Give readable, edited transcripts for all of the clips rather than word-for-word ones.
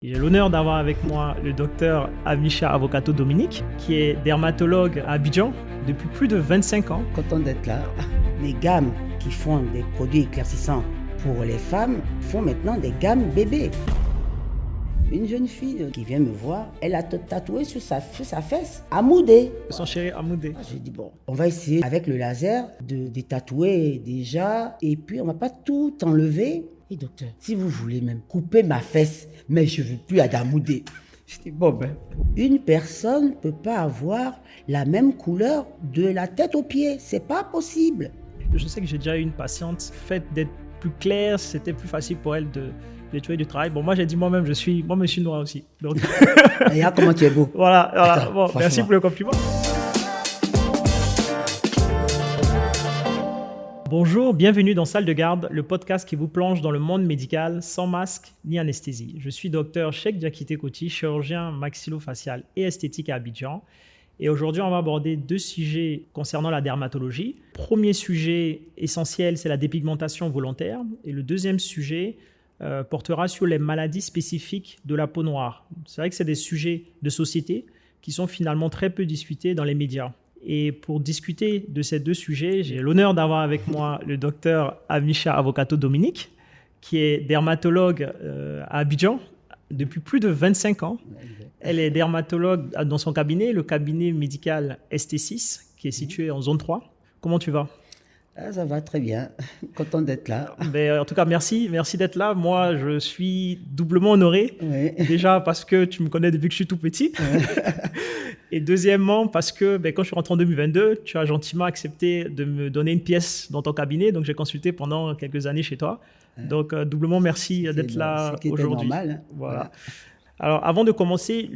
J'ai l'honneur d'avoir avec moi le docteur Amisha Avocato Dominique, qui est dermatologue à Abidjan depuis plus de 25 ans. Content d'être là. Les gammes qui font des produits éclaircissants pour les femmes font maintenant des gammes bébés. Une jeune fille qui vient me voir, elle a tatoué sur sa fesse Amoudé. Son chéri Amoudé. J'ai dit bon, on va essayer avec le laser de tatouer déjà et puis on va pas tout enlever. Et docteur, si vous voulez même couper ma fesse, mais je veux plus d'Amoudé. Je dis bon ben, une personne ne peut pas avoir la même couleur de la tête aux pieds, c'est pas possible. Je sais que j'ai déjà eu une patiente, fait d'être plus claire, c'était plus facile pour elle de trouver du travail. Bon, moi j'ai dit moi-même, je suis noir aussi. Donc... Regarde comment tu es beau. Voilà. Attends, bon, merci pour le compliment. Bonjour, bienvenue dans Salle de Garde, le podcast qui vous plonge dans le monde médical sans masque ni anesthésie. Je suis docteur Cheikh Diakité Koti, chirurgien maxillofacial et esthétique à Abidjan. Et aujourd'hui, on va aborder deux sujets concernant la dermatologie. Premier sujet essentiel, c'est la dépigmentation volontaire. Et le deuxième sujet portera sur les maladies spécifiques de la peau noire. C'est vrai que c'est des sujets de société qui sont finalement très peu discutés dans les médias. Et pour discuter de ces deux sujets, j'ai l'honneur d'avoir avec moi le docteur Amisha Avocato Dominique, qui est dermatologue à Abidjan depuis plus de 25 ans. Elle est dermatologue dans son cabinet, le cabinet médical ST6, qui est situé en zone 3. Comment tu vas ? Ça va très bien, content d'être là. En tout cas, merci d'être là. Moi, je suis doublement honoré. Oui. Déjà parce que tu me connais depuis que je suis tout petit. Oui. Et deuxièmement, parce que quand je suis rentré en 2022, tu as gentiment accepté de me donner une pièce dans ton cabinet. Donc, j'ai consulté pendant quelques années chez toi. Donc, doublement merci d'être là aujourd'hui. C'est normal. Hein. Voilà. Alors, avant de commencer,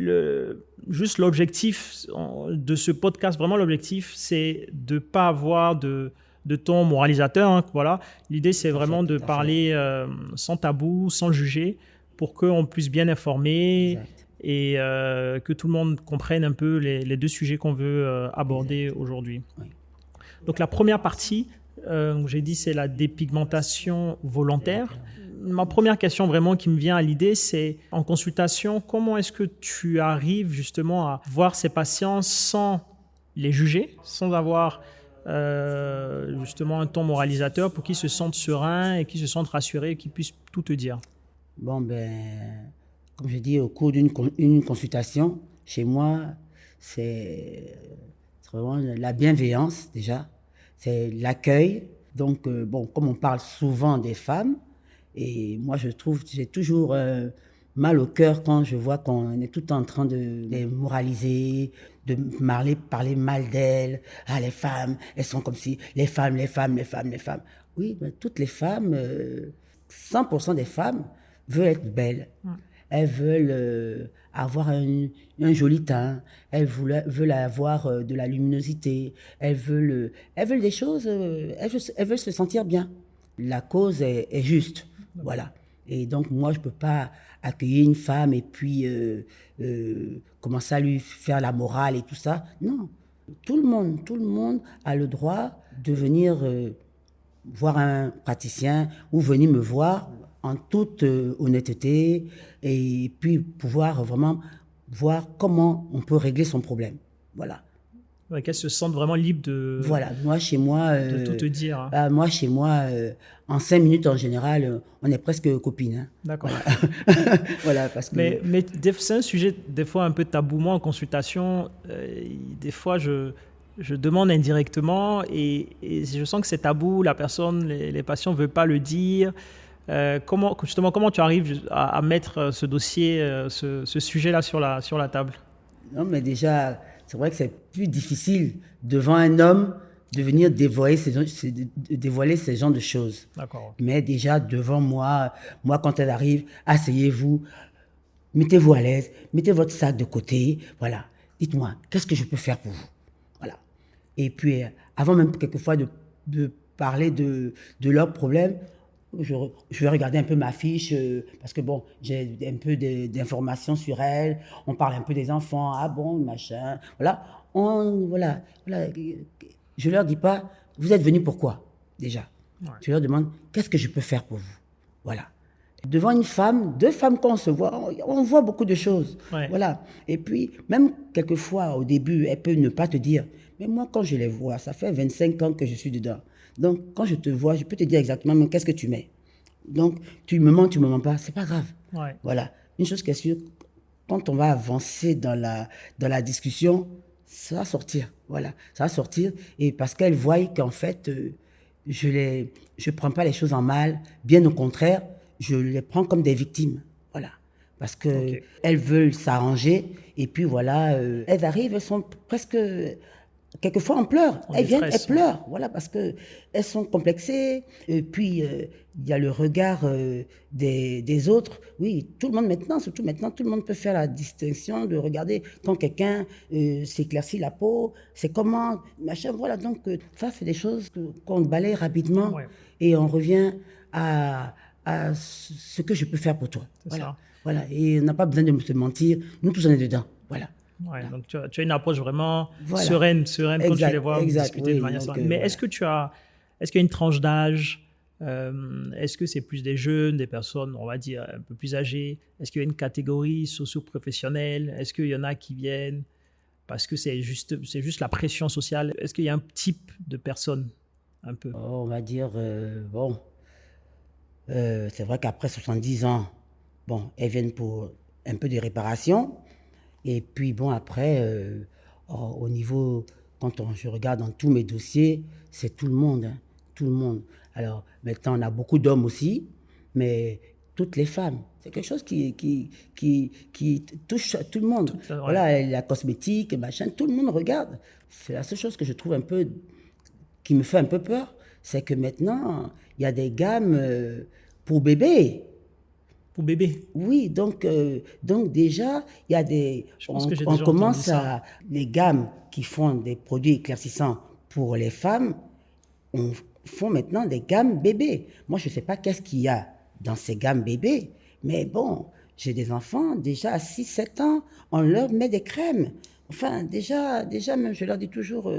juste l'objectif de ce podcast, vraiment l'objectif, c'est de ne pas avoir de ton moralisateur. Hein, voilà. L'idée, c'est vraiment de parler sans tabou, sans juger, pour qu'on puisse bien informer. Exact. Et que tout le monde comprenne un peu les deux sujets qu'on veut aborder aujourd'hui. Oui. Donc la première partie, j'ai dit, c'est la dépigmentation volontaire. Ma première question vraiment qui me vient à l'idée, c'est en consultation, comment est-ce que tu arrives justement à voir ces patients sans les juger, sans avoir justement un ton moralisateur pour qu'ils se sentent sereins et qu'ils se sentent rassurés et qu'ils puissent tout te dire? Bon, comme je dis, au cours d'une consultation, chez moi, c'est vraiment la bienveillance déjà, c'est l'accueil. Donc, comme on parle souvent des femmes, et moi je trouve que j'ai toujours mal au cœur quand je vois qu'on est tout en train de les moraliser, de parler mal d'elles. Ah, les femmes, elles sont comme si, les femmes. Oui, toutes les femmes, 100% des femmes veulent être belles. Elles veulent avoir un joli teint, elles veulent avoir de la luminosité, elles veulent des choses, elles veulent se sentir bien. La cause est juste, voilà. Et donc, moi, je ne peux pas accueillir une femme et puis commencer à lui faire la morale et tout ça. Non, tout le monde a le droit de venir voir un praticien ou venir me voir en toute honnêteté et puis pouvoir vraiment voir comment on peut régler son problème. Voilà. Ouais, qu'elle se sente vraiment libre de... Voilà, moi chez moi... de tout te dire. Hein. Moi chez moi, en 5 minutes en général, on est presque copines. Hein. D'accord. Voilà. Voilà, parce que... Mais c'est un sujet des fois un peu tabou. Moi en consultation, des fois je demande indirectement et je sens que c'est tabou, la personne, les patients ne veulent pas le dire. Comment tu arrives à mettre ce dossier, ce sujet-là sur la table? Non, mais déjà, c'est vrai que c'est plus difficile devant un homme de venir dévoiler ces genres de choses. D'accord. Mais déjà, devant moi, quand elle arrive, asseyez-vous, mettez-vous à l'aise, mettez votre sac de côté, voilà. Dites-moi, qu'est-ce que je peux faire pour vous? Voilà. Et puis, avant même quelquefois de parler de leurs problèmes, je vais regarder un peu ma fiche parce que j'ai un peu d'informations sur elle. On parle un peu des enfants. Ah bon, machin. Voilà. Voilà. Je leur dis pas, vous êtes venus pourquoi déjà. Ouais. Je leur demande, qu'est-ce que je peux faire pour vous? Voilà. Devant une femme, deux femmes, quand on se voit, on voit beaucoup de choses. Ouais. Voilà. Et puis, même quelquefois, au début, elle peut ne pas te dire. Mais moi, quand je les vois, ça fait 25 ans que je suis dedans. Donc, quand je te vois, je peux te dire exactement, mais qu'est-ce que tu mets? Donc, tu me mens pas, c'est pas grave. Ouais. Voilà. Une chose qui est sûre, quand on va avancer dans la discussion, ça va sortir. Voilà. Ça va sortir. Et parce qu'elles voient qu'en fait, je prends pas les choses en mal. Bien au contraire, je les prends comme des victimes. Voilà. Parce que Ok. elles veulent s'arranger. Et puis voilà, elles arrivent, elles sont presque quelquefois on pleure. En Elles viennent, elles détresse, ouais. pleurent, voilà, parce que elles sont complexées. Et puis il y a le regard des autres. Oui, tout le monde maintenant, surtout maintenant, tout le monde peut faire la distinction de regarder quand quelqu'un s'éclaircit la peau, c'est comment, machin, voilà. Donc ça, c'est des choses qu'on balaye rapidement Ouais. et on revient à ce que je peux faire pour toi. C'est Voilà, ça. voilà. Et on n'a pas besoin de se mentir. Nous tous on est dedans. Voilà. Ouais, donc tu as une approche vraiment Voilà. sereine quand tu les Exact, vois, vous exact, discutez de oui, manière donc, sereine. Mais voilà. est-ce qu'il y a une tranche d'âge? Est-ce que c'est plus des jeunes, des personnes, on va dire, un peu plus âgées? Est-ce qu'il y a une catégorie socio-professionnelle? Est-ce qu'il y en a qui viennent parce que c'est juste la pression sociale? Est-ce qu'il y a un type de personne un peu? Oh, on va dire, bon, c'est vrai qu'après 70 ans, bon, elles viennent pour un peu de réparation. Et puis, bon, après, au niveau, je regarde dans tous mes dossiers, c'est tout le monde, hein, tout le monde. Alors, maintenant, on a beaucoup d'hommes aussi, mais toutes les femmes. C'est quelque chose qui touche tout le monde. Ouais. Voilà, la cosmétique, machin, tout le monde regarde. C'est la seule chose que je trouve un peu qui me fait un peu peur, c'est que maintenant, il y a des gammes pour bébés. Pour bébé. Oui, donc déjà, il y a des... Je pense que j'ai On déjà entendu commence ça. à... Les gammes qui font des produits éclaircissants pour les femmes, on font maintenant des gammes bébés. Moi, je ne sais pas qu'est-ce qu'il y a dans ces gammes bébés, mais bon, j'ai des enfants, déjà à 6 7 ans, on leur met des crèmes. Enfin, déjà même, je leur dis toujours,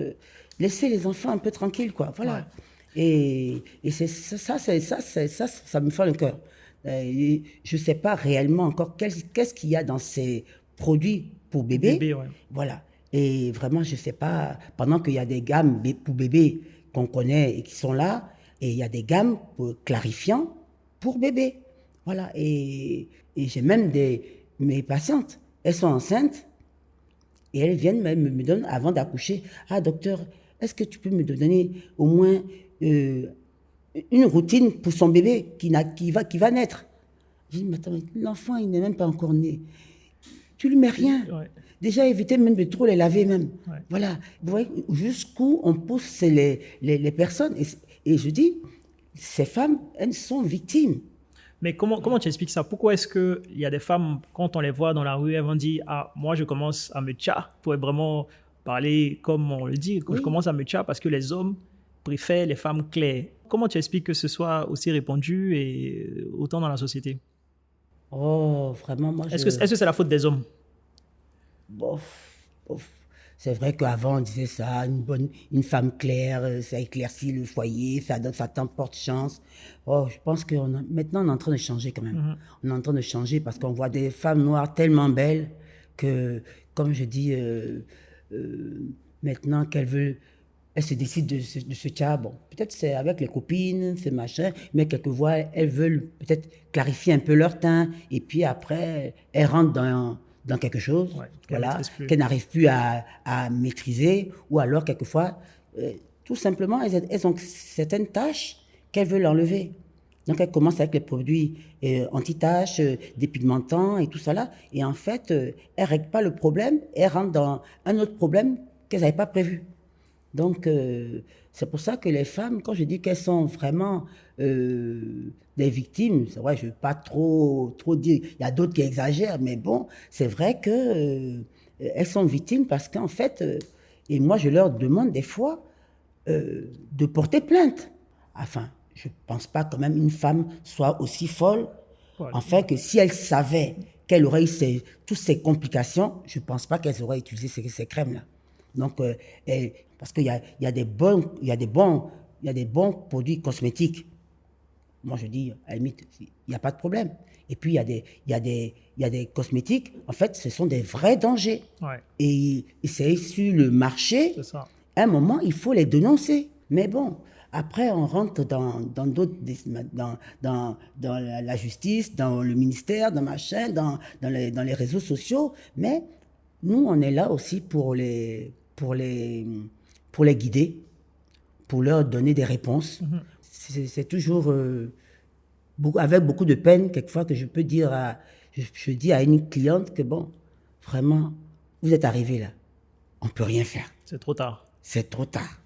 laissez les enfants un peu tranquilles, quoi. Voilà. Ouais. Et c'est ça me fait le cœur. Je ne sais pas réellement encore qu'est-ce qu'il y a dans ces produits pour bébés. Bébé, ouais. Voilà. Et vraiment, je ne sais pas, pendant qu'il y a des gammes pour bébés qu'on connaît et qui sont là, et il y a des gammes clarifiants pour bébés. Voilà. Et j'ai même mes patientes, elles sont enceintes, et elles viennent me donner, avant d'accoucher, ah docteur, est-ce que tu peux me donner au moins une routine pour son bébé qui va naître? Je dis, mais attends, l'enfant, il n'est même pas encore né. Tu lui mets rien. Ouais. Déjà, éviter même de trop les laver même. Ouais. Voilà. Vous voyez jusqu'où on pousse les personnes. Et je dis, ces femmes, elles sont victimes. Mais comment tu expliques ça? Pourquoi est-ce qu'il y a des femmes, quand on les voit dans la rue, elles vont dire, ah, moi, je commence à me tcha, pour vraiment parler comme on le dit, que je Oui. commence à me tcha parce que les hommes préfèrent les femmes claires. Comment tu expliques que ce soit aussi répandu et autant dans la société? Oh, vraiment, moi, Est-ce que c'est la faute des hommes? Bof, bof. C'est vrai qu'avant, on disait ça, une femme claire, ça éclaircit le foyer, ça t'emporte chance. Oh, je pense que maintenant, on est en train de changer quand même. On est en train de changer parce qu'on voit des femmes noires tellement belles que, comme je dis, maintenant elles se décident de se tirer. Bon, peut-être c'est avec les copines, c'est machin, mais quelquefois, elles veulent peut-être clarifier un peu leur teint et puis après, elles rentrent dans quelque chose, Ouais, qu'elles voilà, maîtrisent plus. qu'elles n'arrivent plus à maîtriser, ou alors quelquefois, tout simplement, elles ont certaines tâches qu'elles veulent enlever. Donc elles commencent avec les produits anti-taches, dépigmentants et tout ça là, et en fait, elles ne règlent pas le problème, elles rentrent dans un autre problème qu'elles n'avaient pas prévu. Donc, c'est pour ça que les femmes, quand je dis qu'elles sont vraiment des victimes, c'est vrai, je ne veux pas trop dire, il y a d'autres qui exagèrent, mais bon, c'est vrai que elles sont victimes parce qu'en fait, et moi je leur demande des fois de porter plainte. Enfin, je ne pense pas quand même une femme soit aussi folle, Voilà. enfin que si elle savait qu'elle aurait eu toutes ces complications, je ne pense pas qu'elle aurait utilisé ces crèmes-là. Donc, parce qu'il y a des bons produits cosmétiques. moi je dis, à la limite, il n'y a pas de problème. Et puis, il y a des cosmétiques, en fait, ce sont des vrais dangers. Ouais, Et c'est sur le marché, c'est ça. à un moment, il faut les dénoncer. Mais bon, après, on rentre dans d'autres, dans la justice, dans le ministère, dans machin, dans les réseaux sociaux. Mais nous, on est là aussi pour les guider, pour leur donner des réponses. C'est toujours avec beaucoup de peine, quelquefois, que je peux dire je dis à une cliente que bon, vraiment, vous êtes arrivé là, on ne peut rien faire. C'est trop tard. C'est trop tard.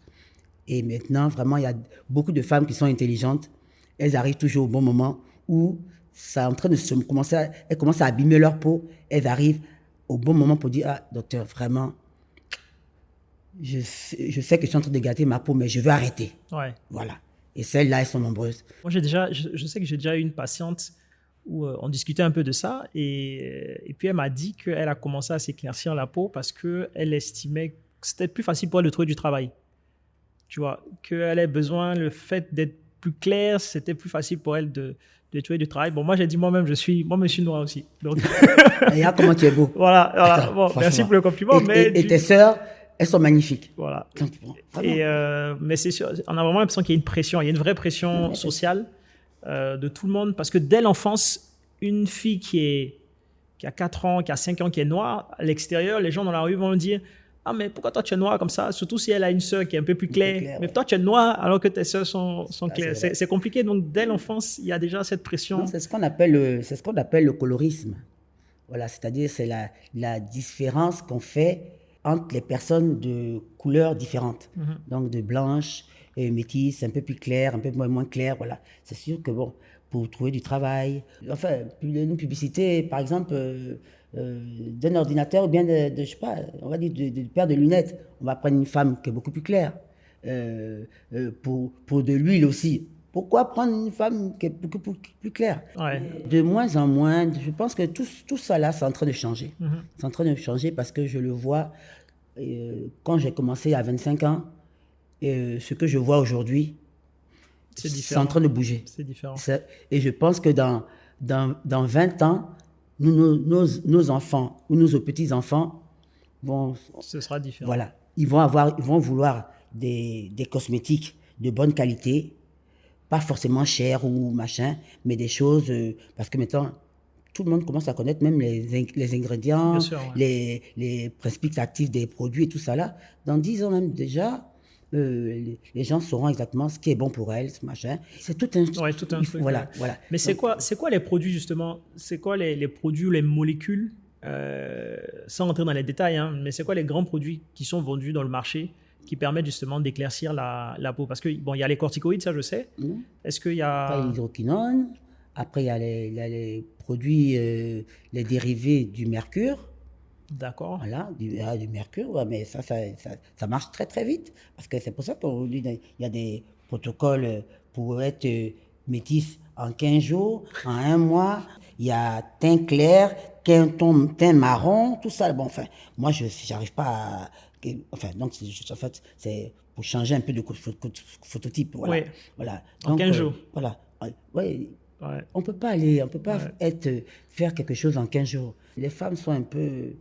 Et maintenant, vraiment, il y a beaucoup de femmes qui sont intelligentes. Elles arrivent toujours au bon moment où ça est en train de elles commencent à abîmer leur peau. Elles arrivent au bon moment pour dire, ah, docteur, vraiment, je sais que je suis en train de gâter ma peau, mais je veux arrêter. Ouais. Voilà. Et celles-là, elles sont nombreuses. Moi, je sais que j'ai déjà eu une patiente où on discutait un peu de ça et puis elle m'a dit qu'elle a commencé à s'éclaircir la peau parce qu'elle estimait que c'était plus facile pour elle de trouver du travail. Tu vois, qu'elle ait besoin, le fait d'être plus claire, c'était plus facile pour elle de trouver du travail. Bon, moi, j'ai dit moi-même, je suis noir aussi. Donc, Regarde comment tu es beau. voilà. Attends, Bon, merci pour le compliment. Et tes sœurs, elles sont magnifiques. Voilà. Et mais c'est sûr, on a vraiment l'impression qu'il y a une pression, il y a une vraie pression sociale de tout le monde. Parce que dès l'enfance, une fille qui a 4 ans, qui a 5 ans, qui est noire, à l'extérieur, les gens dans la rue vont dire « Ah, mais pourquoi toi tu es noire comme ça ?» Surtout si elle a une sœur qui est un peu plus claire. Mais toi tu es noire alors que tes sœurs sont claires. C'est compliqué. Donc dès l'enfance, il y a déjà cette pression. C'est ce qu'on appelle le colorisme. Voilà, c'est-à-dire c'est la différence qu'on fait entre les personnes de couleurs différentes. Donc de blanches, métisses, un peu plus claires, un peu moins claires. Voilà. C'est sûr que bon, pour trouver du travail, enfin, une publicité, par exemple, d'un ordinateur ou bien je sais pas, on va dire de paire de lunettes, on va prendre une femme qui est beaucoup plus claire. Pour de l'huile aussi. Pourquoi prendre une femme qui est beaucoup plus claire? Ouais. De moins en moins, je pense que tout ça là, c'est en train de changer. C'est en train de changer parce que je le vois quand j'ai commencé à 25 ans, ce que je vois aujourd'hui, c'est en train de bouger. C'est différent. Et je pense que dans 20 ans, nos enfants ou nos petits-enfants vont... Ce sera différent. Voilà. Ils vont vouloir des cosmétiques de bonne qualité, pas forcément chers ou machin, mais des choses... parce que maintenant, tout le monde commence à connaître même les ingrédients, Bien sûr, ouais. les principes actifs des produits et tout ça là. Dans 10 ans même déjà, les gens sauront exactement ce qui est bon pour elles, ce machin. C'est tout un truc. Voilà, ouais. voilà. Mais c'est quoi les produits justement? C'est quoi les produits ou les molécules, sans rentrer dans les détails, hein, mais c'est quoi les grands produits qui sont vendus dans le marché qui permettent justement d'éclaircir la peau? Parce que bon, il y a les corticoïdes, ça je sais. Est-ce qu'il y a... Après, l'hydroquinone. Après, il y a les produits, les dérivés du mercure. D'accord. Voilà, du mercure, ouais, mais ça marche très très vite. Parce que c'est pour ça qu'il y a des protocoles pour être métis en 15 jours, en 1 mois. Il y a teint clair, teint marron, tout ça. Bon, enfin, moi, je n'arrive pas à... Enfin, donc, en fait, c'est pour changer un peu de phototype. Voilà. Oui. Voilà. En Donc, 15 jours. Voilà. Ouais. Ouais. On peut pas faire quelque chose en 15 jours. Les femmes sont un peu...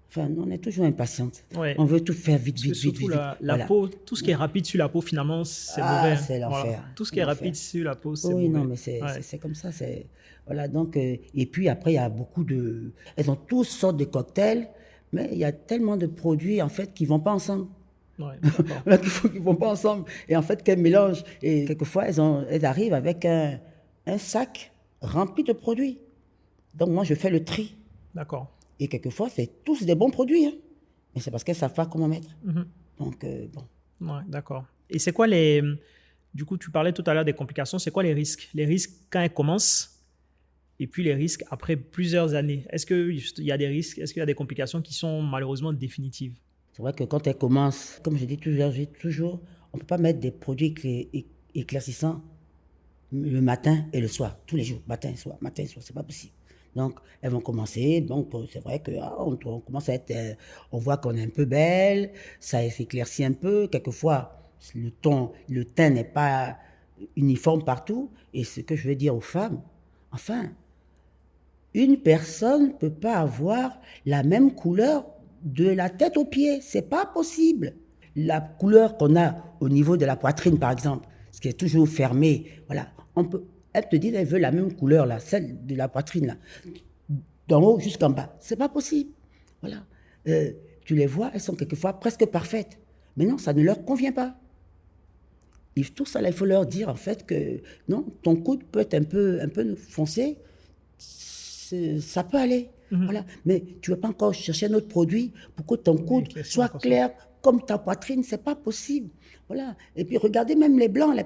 Enfin, on est toujours impatientes. Ouais. On veut tout faire vite. Surtout la voilà. peau, tout ce qui est rapide sur la peau, finalement, c'est mauvais. C'est l'enfer. Voilà. Tout ce qui est rapide sur la peau, c'est oui, mauvais. non, mais c'est comme ça. Voilà, donc, et puis après, il y a beaucoup de... Elles ont toutes sortes de cocktails, mais il y a tellement de produits, en fait, qui ne vont pas ensemble. Ouais, qui ne vont pas ensemble. Et en fait, qu'elles mélangent. Et quelquefois, elles arrivent avec un sac rempli de produits. Donc, moi, je fais le tri. D'accord. Et quelquefois, c'est tous des bons produits. Hein. Mais c'est parce qu'elles ne savent pas comment mettre. Donc, bon. Ouais, d'accord. Et c'est quoi Du coup, tu parlais tout à l'heure des complications. C'est quoi les risques? Les risques quand elles commencent et puis les risques après plusieurs années. Est-ce qu'il y a des risques? Est-ce qu'il y a des complications qui sont malheureusement définitives? C'est vrai que quand elles commencent, comme je dis toujours, on ne peut pas mettre des produits éclaircissants le matin et le soir, tous les jours, matin et soir, c'est pas possible. Donc, elles vont commencer, donc c'est vrai que on commence à être, on voit qu'on est un peu belle, ça s'éclaircit un peu, quelquefois le teint n'est pas uniforme partout. Et ce que je veux dire aux femmes, enfin, une personne ne peut pas avoir la même couleur de la tête aux pieds. C'est pas possible. La couleur qu'on a au niveau de la poitrine, par exemple, ce qui est toujours fermé, voilà, elle te dit qu'elle veut la même couleur, là, celle de la poitrine, là, d'en haut jusqu'en bas. C'est pas possible. Voilà. Tu les vois, elles sont quelquefois presque parfaites. Mais non, ça ne leur convient pas. Et tout ça, là, il faut leur dire, en fait, que non, ton coude peut être un peu foncé, ça peut aller. Voilà. Mais tu ne vas pas encore chercher un autre produit pour que ton coude soit clair comme ta poitrine. Ce n'est pas possible. Voilà. Et puis, regardez même les blancs, les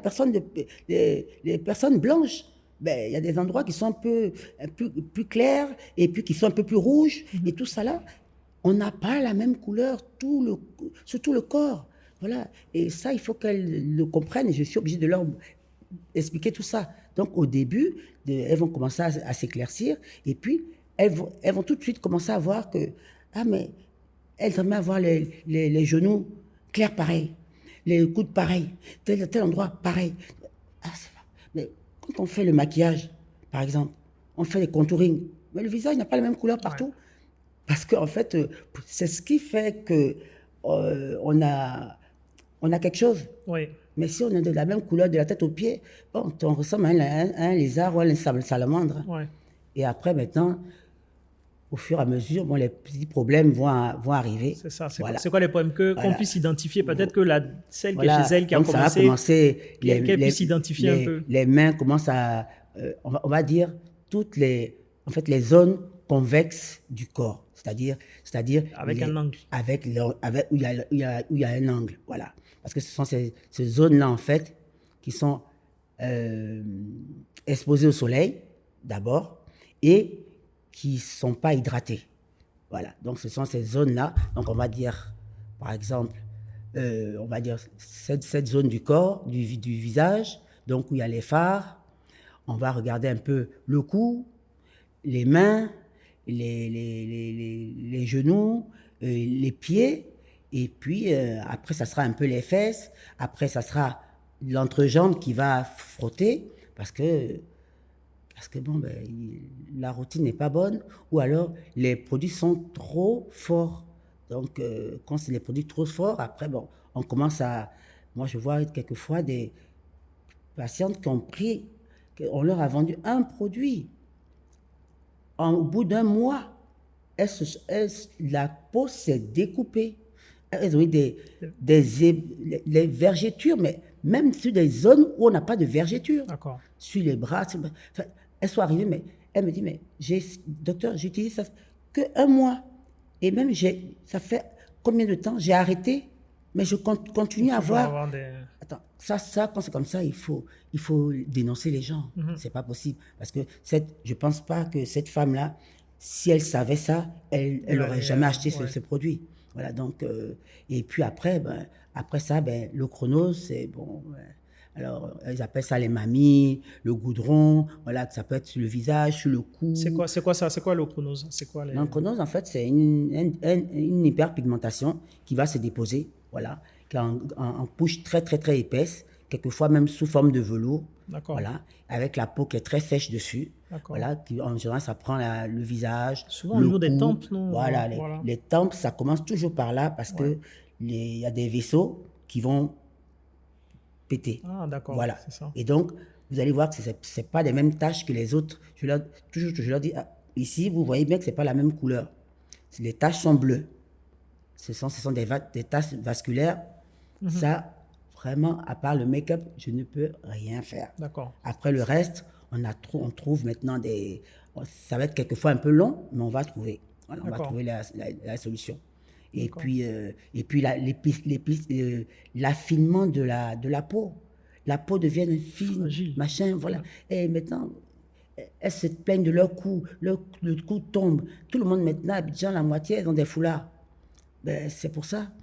personnes blanches. Ben, il y a des endroits qui sont un peu plus clairs et puis qui sont un peu plus rouges. Et tout ça là, on n'a pas la même couleur sur tout le corps. Voilà. Et ça, il faut qu'elles le comprennent et je suis obligée de leur expliquer tout ça. Donc, au début, elles vont commencer à s'éclaircir et puis elles vont tout de suite commencer à voir que, ah, mais elles aimeraient avoir les genoux clairs pareils, les coudes pareils, tel endroit pareil. Ah, mais quand on fait le maquillage, par exemple, on fait les contouring, mais le visage n'a pas la même couleur partout. Ouais. Parce qu'en fait, c'est ce qui fait que on a quelque chose. Oui. Mais si on est de la même couleur de la tête aux pieds, bon, on ressemble à un lézard ou à un salamandre. Ouais. Et après, maintenant, au fur et à mesure, bon, les petits problèmes vont arriver. C'est ça. C'est quoi les problèmes qu'on puisse identifier? Peut-être que celle qui est chez elle qui donc, a commencé, qu'elle puisse identifier un peu. Les mains commencent à, on va dire, toutes les zones convexes du corps. C'est-à-dire avec un angle. Où il y a un angle, voilà. Parce que ce sont ces zones-là, en fait, qui sont exposées au soleil, d'abord, et qui ne sont pas hydratées. Voilà. Donc, ce sont ces zones-là. Donc, on va dire, par exemple, cette zone du corps, du visage, donc où il y a les phares. On va regarder un peu le cou, les mains, les genoux, les pieds, et puis après, ça sera un peu les fesses, après, ça sera l'entrejambe qui va frotter, parce que bon, ben, la routine n'est pas bonne, ou alors les produits sont trop forts. Donc, quand c'est les produits trop forts, après, bon, on commence à... Moi, je vois quelquefois des patientes qui ont pris, on leur a vendu un produit. Au bout d'un mois, la peau s'est découpée. Elles ont eu les vergetures, mais même sur des zones où on n'a pas de vergetures. D'accord. Sur les bras. Enfin, elles sont arrivées, mais elle me dit, mais docteur, j'utilise ça qu'un mois. Et même, ça fait combien de temps? J'ai arrêté, mais je continue à avoir... Attends, ça, quand c'est comme ça, il faut dénoncer les gens. C'est pas possible. Parce que je pense pas que cette femme-là, si elle savait ça, elle n'aurait jamais acheté ce produit. Voilà, donc... et puis après, après ça, le chrono, c'est bon... Alors, ils appellent ça les mamies, le goudron, voilà, ça peut être sur le visage, sur le cou. C'est quoi ça? C'est quoi l'ochronose? L'ochronose, en fait, c'est une hyperpigmentation qui va se déposer, voilà, qui est en couche très, très, très épaisse, quelquefois même sous forme de velours. D'accord. Voilà, avec la peau qui est très sèche dessus. D'accord. Voilà, en général, ça prend le visage. Souvent, au niveau des tempes, non? Voilà, les tempes, ça commence toujours par là parce que il y a des vaisseaux qui vont péter. Ah, d'accord. Voilà. C'est ça. Et donc, vous allez voir que ce n'est pas les mêmes taches que les autres. Je leur dis, ici, vous voyez bien que ce n'est pas la même couleur. Les taches sont bleues. Ce sont des taches vasculaires. Ça, vraiment, à part le make-up, je ne peux rien faire. D'accord. Après le reste, on trouve maintenant ça va être quelquefois un peu long, mais on va trouver. Voilà, on va trouver la solution. Et puis l'affinement de la peau. La peau devient fine, fragile. Machin, voilà. Et maintenant, elles se plaignent de leur cou, le cou tombe. Tout le monde maintenant, à Abidjan, la moitié, elles ont des foulards. C'est pour ça.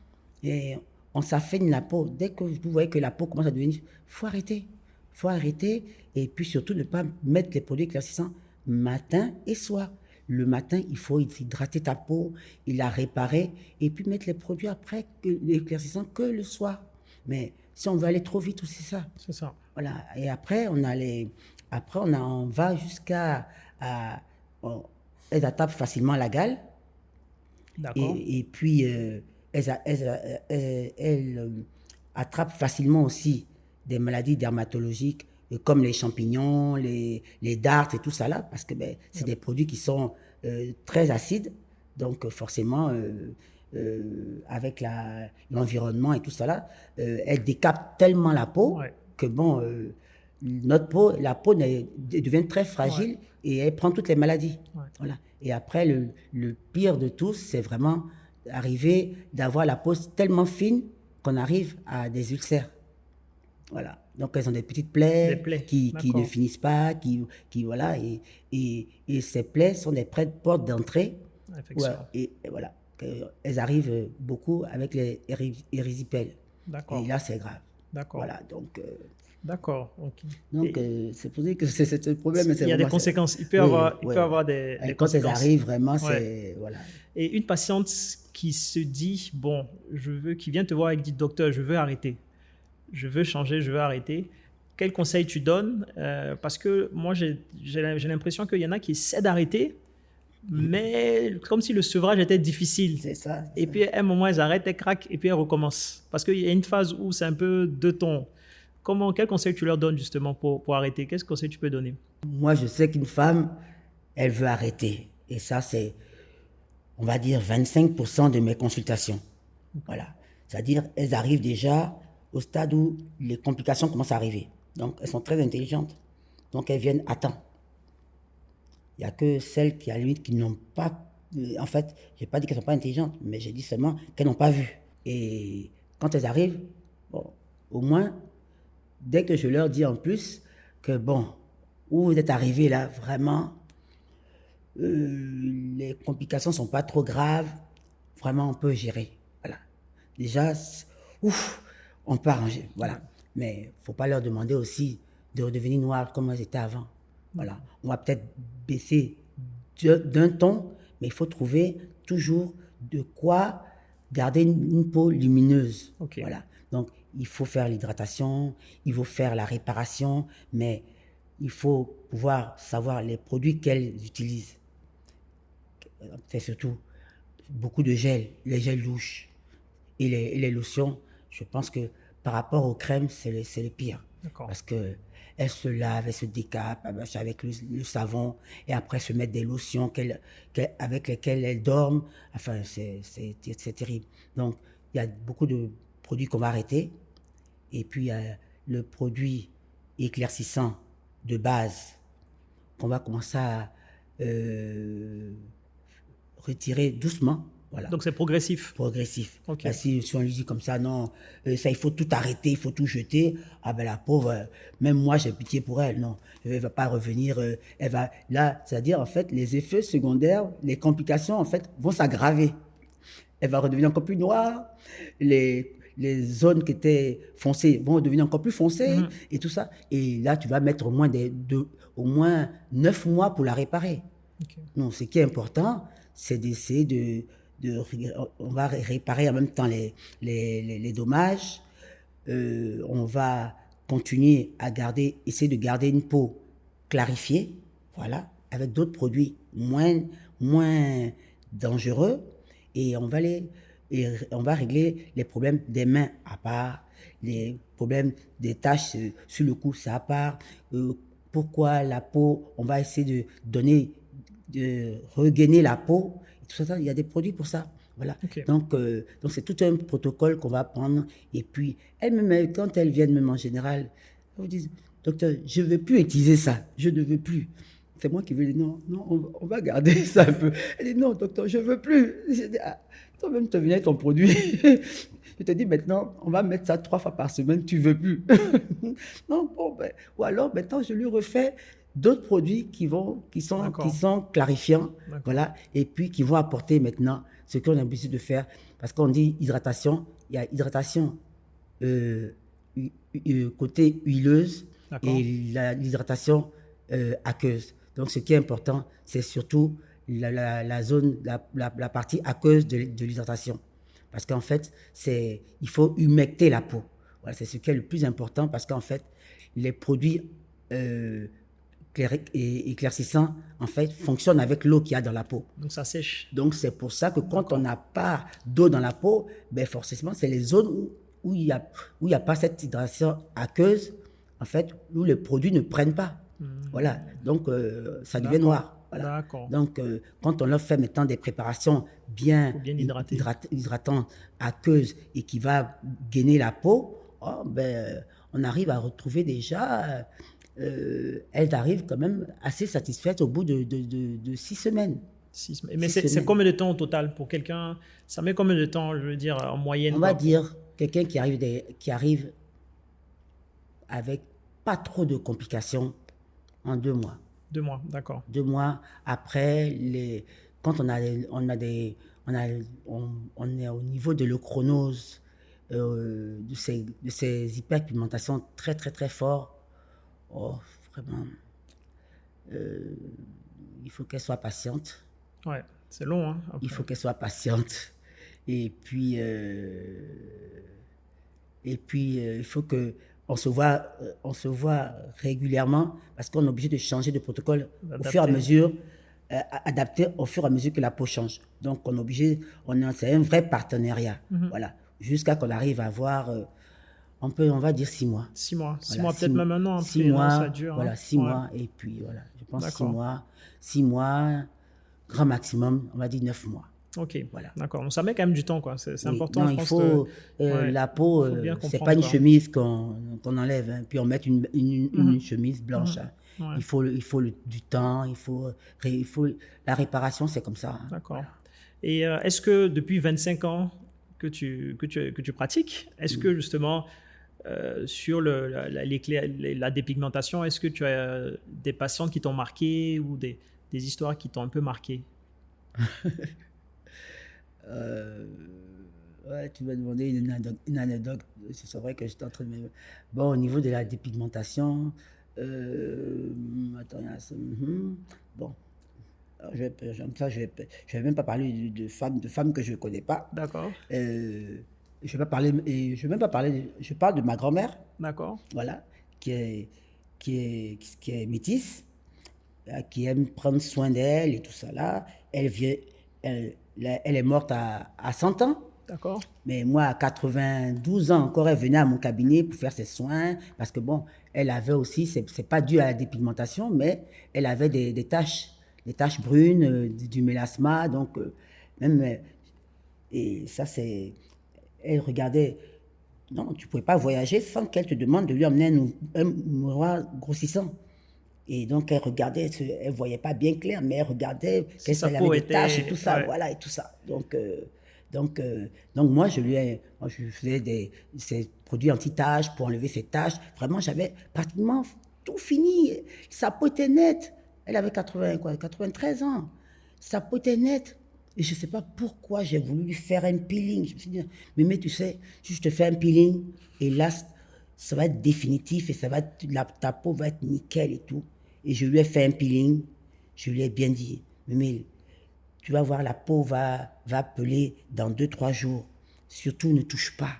Et on s'affine la peau. Dès que vous voyez que la peau commence à devenir... faut arrêter. Et puis surtout, ne pas mettre les produits éclaircissants matin et soir. Le matin, il faut hydrater ta peau, il la réparer, et puis mettre les produits après, l'éclaircissant que le soir. Mais si on veut aller trop vite, c'est ça. C'est ça. Voilà. Et après, on va jusqu'à, elles attrapent facilement la gale. D'accord. Et puis, attrapent facilement aussi des maladies dermatologiques comme les champignons, les dartres et tout ça là, parce que c'est des produits qui sont très acides. Donc, forcément, avec l'environnement et tout ça là, elles décapent tellement la peau Ouais. que la peau devient très fragile Ouais. et elle prend toutes les maladies. Ouais. Voilà. Et après, le pire de tous, c'est vraiment arriver d'avoir la peau tellement fine qu'on arrive à des ulcères. Voilà. Donc, elles ont des petites Des plaies plaies. qui ne D'accord. finissent pas, voilà. Et ces plaies sont des portes d'entrée. Ouais, Infection. et voilà. Elles arrivent beaucoup avec les érysipèles. Et D'accord. là, c'est grave. D'accord. Voilà. D'accord. Ok. Donc Et c'est pour dire que c'est le problème. C'est il y a des vraiment. conséquences. Oui, Il oui, peut oui. avoir des Et quand elles conséquences. arrivent, vraiment, Ouais. c'est. Voilà. Et une patiente qui se dit, bon, qui vient te voir et qui dit, docteur, je veux arrêter. Je veux changer, je veux arrêter. Quel conseil tu donnes? Parce que moi, j'ai l'impression qu'il y en a qui essaient d'arrêter, mais comme si le sevrage était difficile. C'est ça. Et puis, à un moment, elles arrêtent, elles craquent, et puis elles recommencent. Parce qu'il y a une phase où c'est un peu deux tons. Quel conseil tu leur donnes justement pour arrêter? Quel conseil tu peux donner? Moi, je sais qu'une femme, elle veut arrêter. Et ça, c'est, on va dire, 25% de mes consultations. Voilà. C'est-à-dire, elles arrivent déjà au stade où les complications commencent à arriver. Donc, elles sont très intelligentes. Donc, elles viennent à temps. Il n'y a que celles qui, à la limite, qui n'ont pas. En fait, je n'ai pas dit qu'elles ne sont pas intelligentes, mais j'ai dit seulement qu'elles n'ont pas vu. Et quand elles arrivent, bon, au moins, dès que je leur dis en plus que, bon, où vous êtes arrivés là, vraiment, les complications ne sont pas trop graves, vraiment, on peut gérer. Voilà. Déjà, ouf, on peut arranger. Voilà. Mais il ne faut pas leur demander aussi de redevenir noir comme elles étaient avant. Voilà. On va peut-être baisser d'un ton, mais il faut trouver toujours de quoi garder une peau lumineuse. Ok. Voilà. Donc, il faut faire l'hydratation, il faut faire la réparation, mais il faut pouvoir savoir les produits qu'elles utilisent. C'est surtout beaucoup de gel, les gels douches et les lotions. Je pense que par rapport aux crèmes, c'est le pire. D'accord. Parce que elles se lavent, elles se décapent avec le savon et après se mettent des lotions avec lesquelles elles dorment. Enfin, c'est terrible. Donc, il y a beaucoup de produits qu'on va arrêter. Et puis, il y a le produit éclaircissant de base qu'on va commencer à retirer doucement. Voilà. Donc, c'est progressif. Progressif. Ok. Là, si on lui dit comme ça, non, ça, il faut tout arrêter, il faut tout jeter, ah ben la pauvre, même moi, j'ai pitié pour elle, non, elle ne va pas revenir, elle va, là, c'est-à-dire, en fait, les effets secondaires, les complications, en fait, vont s'aggraver. Elle va redevenir encore plus noire, les zones qui étaient foncées vont devenir encore plus foncées, et tout ça. Et là, tu vas mettre au moins 9 mois pour la réparer. Ok. Non, ce qui est important, c'est d'essayer on va réparer en même temps les dommages. On va continuer à essayer de garder une peau clarifiée, voilà, avec d'autres produits moins dangereux. Et on va régler les problèmes des mains à part, les problèmes des taches sur le cou, c'est à part. Pourquoi la peau, on va essayer de regainer la peau. Tout ça, il y a des produits pour ça. Voilà. Okay. Donc c'est tout un protocole qu'on va prendre. Et puis, elles-mêmes, quand elles viennent, même en général, elles vous disent, docteur, je ne veux plus utiliser ça. Je ne veux plus. C'est moi qui veux dire, non, on va garder ça un peu. Elle dit, non, docteur, je ne veux plus. Je dis, ah, toi-même, tu viens ton produit. Je te dis, maintenant, on va mettre ça 3 fois par semaine, tu ne veux plus. Non, bon, ben, ou alors, maintenant, je lui refais d'autres produits qui sont clarifiants, voilà, et puis qui vont apporter maintenant ce qu'on a besoin de faire. Parce qu'on dit hydratation, il y a hydratation côté huileuse et l'hydratation aqueuse. Donc, ce qui est important, c'est surtout la partie aqueuse de l'hydratation. Parce qu'en fait, il faut humecter la peau. Voilà, c'est ce qui est le plus important parce qu'en fait, les produits éclaircissants, en fait, fonctionnent avec l'eau qu'il y a dans la peau. Donc, ça sèche. Donc, c'est pour ça que quand on n'a pas d'eau dans la peau, ben forcément, c'est les zones où il y a pas cette hydratation aqueuse, en fait, où les produits ne prennent pas. Voilà. Donc, ça devient noir. Voilà. D'accord. Donc, quand on leur fait maintenant des préparations bien hydratantes, aqueuses, et qui va gainer la peau, on arrive à retrouver déjà... elles arrivent quand même assez satisfaites au bout de 6 semaines. 6 semaines. Mais c'est combien de temps au total pour quelqu'un? Ça met combien de temps, je veux dire, en moyenne? On va dire quelqu'un qui arrive avec pas trop de complications en 2 mois. 2 mois, d'accord. 2 mois après, quand on est au niveau de l'euchronose, de ces hyperpigmentations très très très fortes. Oh, vraiment, il faut qu'elle soit patiente. Ouais, c'est long, hein. Il faut qu'elle soit patiente. Et puis, il faut qu'on se voit régulièrement parce qu'on est obligé de changer de protocole au fur et à mesure, adapter au fur et à mesure que la peau change. Donc, on est obligé, c'est un vrai partenariat. Voilà, jusqu'à qu'on arrive à avoir... on va dire 6 mois. 6 mois. 6 Voilà, mois, peut-être même un an. 6 mois, ça dure. voilà, 6 mois. Et puis, voilà, je pense 6 mois. 6 mois, grand maximum, on va dire 9 mois. Ok, voilà. D'accord. Donc, ça met quand même du temps, quoi. C'est important, non, je il pense faut, la peau, c'est pas une chemise qu'on enlève, hein, puis on met une chemise blanche. Hein. Ouais. Il faut du temps, il faut la réparation, c'est comme ça. Hein. D'accord. Voilà. Et est-ce que depuis 25 ans que tu pratiques, est-ce que justement... sur la dépigmentation, est-ce que tu as des patientes qui t'ont marqué ou des histoires qui t'ont un peu marqué? Ouais, tu m'as demandé une anecdote. C'est vrai que j'étais en train de me... Bon, au niveau de la dépigmentation, attends, bon, je vais même pas parler de femmes que je ne connais pas. D'accord. Je parle de ma grand-mère. D'accord. Voilà, qui est métisse, qui aime prendre soin d'elle et tout ça là. Elle est morte à 100 ans. D'accord. Mais moi, à 92 ans encore, elle venait à mon cabinet pour faire ses soins. Parce que bon, elle avait aussi, c'est pas dû à la dépigmentation, mais elle avait des taches brunes, du mélasma. Donc, et ça, c'est... Elle regardait, non, tu ne pouvais pas voyager sans qu'elle te demande de lui emmener un miroir grossissant. Et donc, elle regardait, elle ne voyait pas bien clair, mais elle regardait qu'elle avait des taches et tout ça, ouais. Voilà, et tout ça. Donc moi, je faisais ces produits anti-taches pour enlever ces taches. Vraiment, j'avais pratiquement tout fini. Sa peau était nette. Elle avait 93 ans. Sa peau était nette. Et je ne sais pas pourquoi j'ai voulu lui faire un peeling. Je me suis dit, mais tu sais, si je te fais un peeling, et là, ça va être définitif, et ta peau va être nickel et tout. Et je lui ai fait un peeling. Je lui ai bien dit, mais tu vas voir, la peau va peler dans 2-3 jours. Surtout, ne touche pas.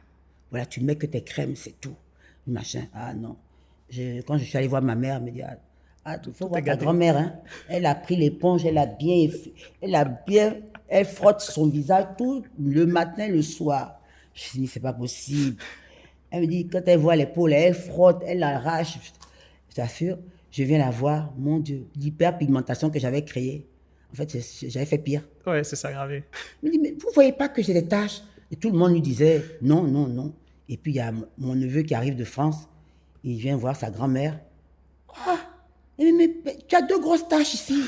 Voilà, tu mets que tes crèmes, c'est tout. Machin, ah non. Quand je suis allé voir ma mère, elle me dit, il faut voir ta grand-mère. Hein. Elle a pris l'éponge, elle frotte son visage tout le matin, le soir. Je dis, c'est pas possible. Elle me dit, quand elle voit l'épaule, elle frotte, elle l'arrache. Je t'assure, je viens la voir, mon Dieu, l'hyperpigmentation que j'avais créée. En fait, j'avais fait pire. Ouais, c'est ça, gravé. Elle me dit, mais vous ne voyez pas que j'ai des taches? Et tout le monde lui disait, non, non, non. Et puis, il y a mon neveu qui arrive de France. Il vient voir sa grand-mère. Ah, mais tu as 2 grosses taches ici.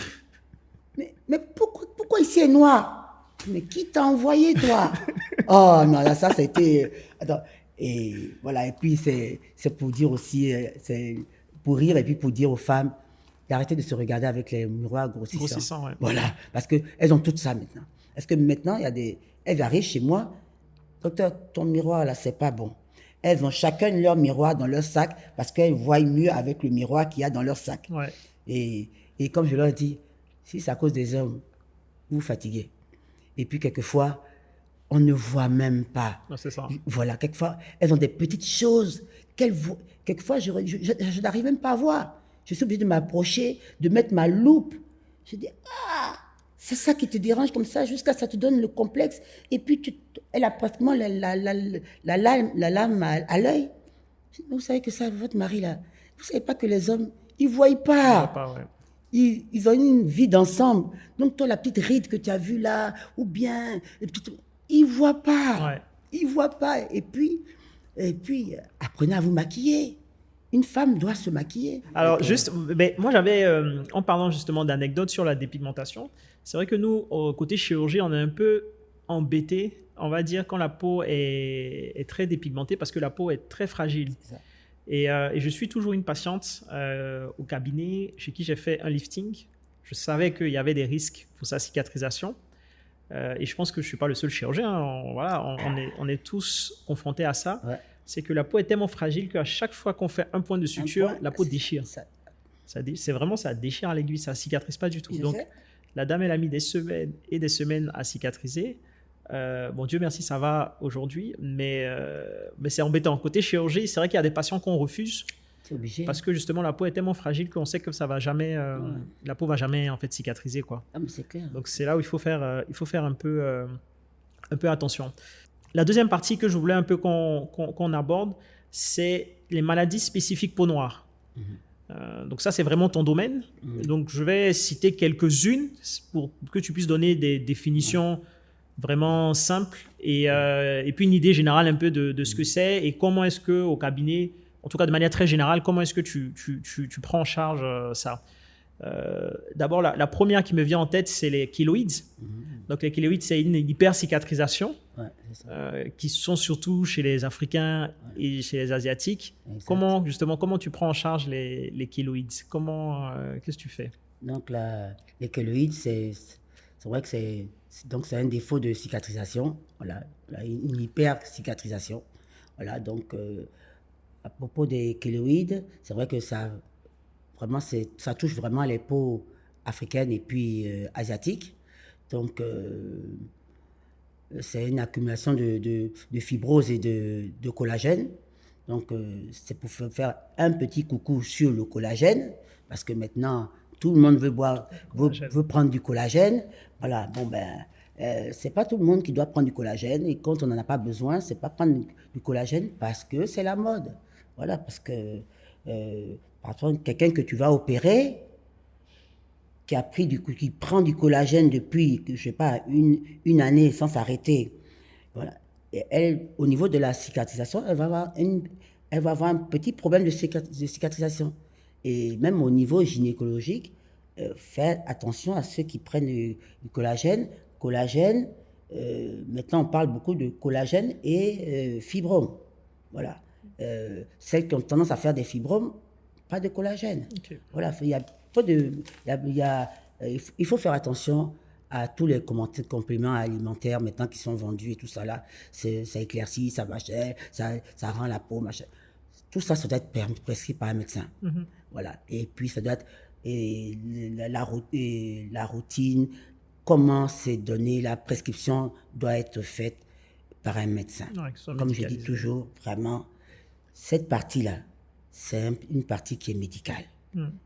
Mais pourquoi ici est noir? Mais qui t'a envoyé, toi? Oh non, là, ça, c'était... Attends. Et voilà, et puis c'est pour dire aussi, c'est pour rire et puis pour dire aux femmes d'arrêter de se regarder avec les miroirs grossissants. Ouais. Voilà, parce qu'elles ont tout ça maintenant. Est-ce que maintenant, elles arrivent chez moi, docteur, ton miroir là, c'est pas bon. Elles ont chacun leur miroir dans leur sac parce qu'elles voient mieux avec le miroir qu'il y a dans leur sac. Ouais. Et comme je leur dis, si c'est à cause des hommes, vous vous fatiguez. Et puis quelquefois, on ne voit même pas. C'est ça. Voilà, quelquefois, elles ont des petites choses Quelquefois, je n'arrive même pas à voir. Je suis obligée de m'approcher, de mettre ma loupe. Je dis, ah, c'est ça qui te dérange comme ça, jusqu'à ça te donne le complexe. Et puis, elle a pratiquement la lame à l'œil. Vous savez que ça, votre mari, là, vous ne savez pas que les hommes, ils ne voient On pas. voit pas, ouais. Ils ont une vie d'ensemble. Donc, toi, la petite ride que tu as vue là, ou bien, ils ne voient pas. Ouais. Ils ne voient pas. Et puis, apprenez à vous maquiller. Une femme doit se maquiller. Alors, moi j'avais, en parlant justement d'anecdotes sur la dépigmentation, c'est vrai que nous, au côté chirurgie, on est un peu embêté, on va dire, quand la peau est très dépigmentée parce que la peau est très fragile. C'est ça. Et je suis toujours une patiente au cabinet chez qui j'ai fait un lifting. Je savais qu'il y avait des risques pour sa cicatrisation. Et je pense que je ne suis pas le seul chirurgien. On est tous confrontés à ça. Ouais. C'est que la peau est tellement fragile qu'à chaque fois qu'on fait un point de suture, la peau déchire. C'est vraiment, ça déchire à l'aiguille, ça ne cicatrise pas du tout. Donc, la dame, elle a mis des semaines et des semaines à cicatriser. Bon, Dieu merci, ça va aujourd'hui, mais c'est embêtant. Côté chirurgie, c'est vrai qu'il y a des patients qu'on refuse. C'est obligé. Parce que justement, la peau est tellement fragile qu'on sait que ça va jamais, la peau va jamais en fait cicatriser, quoi. Ah, mais c'est clair. Donc c'est là où il faut faire un peu attention. La deuxième partie que je voulais un peu qu'on aborde, c'est les maladies spécifiques peau noire. Donc ça, c'est vraiment ton domaine. Donc je vais citer quelques-unes pour que tu puisses donner des définitions vraiment simples et puis une idée générale un peu de ce que c'est et comment est-ce qu'au cabinet, en tout cas de manière très générale, comment est-ce que tu prends en charge ça. D'abord, la première qui me vient en tête, c'est les kéloïdes. Donc les kéloïdes, c'est une hypercicatrisation qui sont surtout chez les Africains et chez les Asiatiques. Exact. Comment tu prends en charge les kéloïdes? Qu'est-ce que tu fais? Donc les kéloïdes, c'est vrai que c'est un défaut de cicatrisation. Voilà, une hyper-cicatrisation. Voilà, donc à propos des kéloïdes, c'est vrai que ça touche vraiment les peaux africaines et puis asiatiques. Donc, c'est une accumulation de fibrose et de collagène. Donc, c'est pour faire un petit coucou sur le collagène, parce que maintenant, tout le monde veut prendre du collagène. Voilà, bon ben, c'est pas tout le monde qui doit prendre du collagène, et quand on n'en a pas besoin, c'est pas prendre du collagène parce que c'est la mode. Voilà, parce que, par exemple, quelqu'un que tu vas opérer, qui prend du collagène depuis, je sais pas, une année sans s'arrêter. Voilà. Et elle, au niveau de la cicatrisation, elle va avoir un petit problème de cicatrisation. Et même au niveau gynécologique, faire attention à ceux qui prennent du collagène. Collagène, maintenant on parle beaucoup de collagène et fibromes. Voilà. Celles qui ont tendance à faire des fibromes, pas de collagène. Okay. Voilà, il faut faire attention à tous les compléments alimentaires maintenant qui sont vendus et tout ça là. Ça éclaircit, ça vachait, ça rend la peau, machin. Tout ça, ça doit être prescrit par un médecin. Voilà. Et puis, ça doit être la routine, comment c'est donné, la prescription doit être faite par un médecin. Ouais, comme je dis toujours, vraiment, cette partie-là, c'est une partie qui est médicale.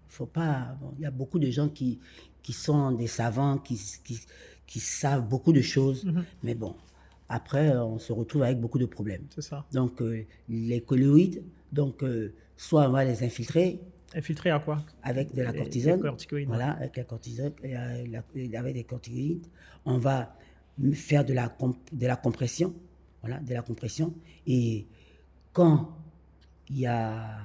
Faut pas. Bon, il y a beaucoup de gens qui sont des savants, qui savent beaucoup de choses, mais bon, après, on se retrouve avec beaucoup de problèmes. C'est ça. Donc, les kéloïdes, soit on va les infiltrer. Infiltrer à quoi? Avec de la cortisone. Les corticoïdes. Voilà, avec la cortisone, avec des corticoïdes. On va faire de la compression. Voilà, de la compression. Et quand il y a.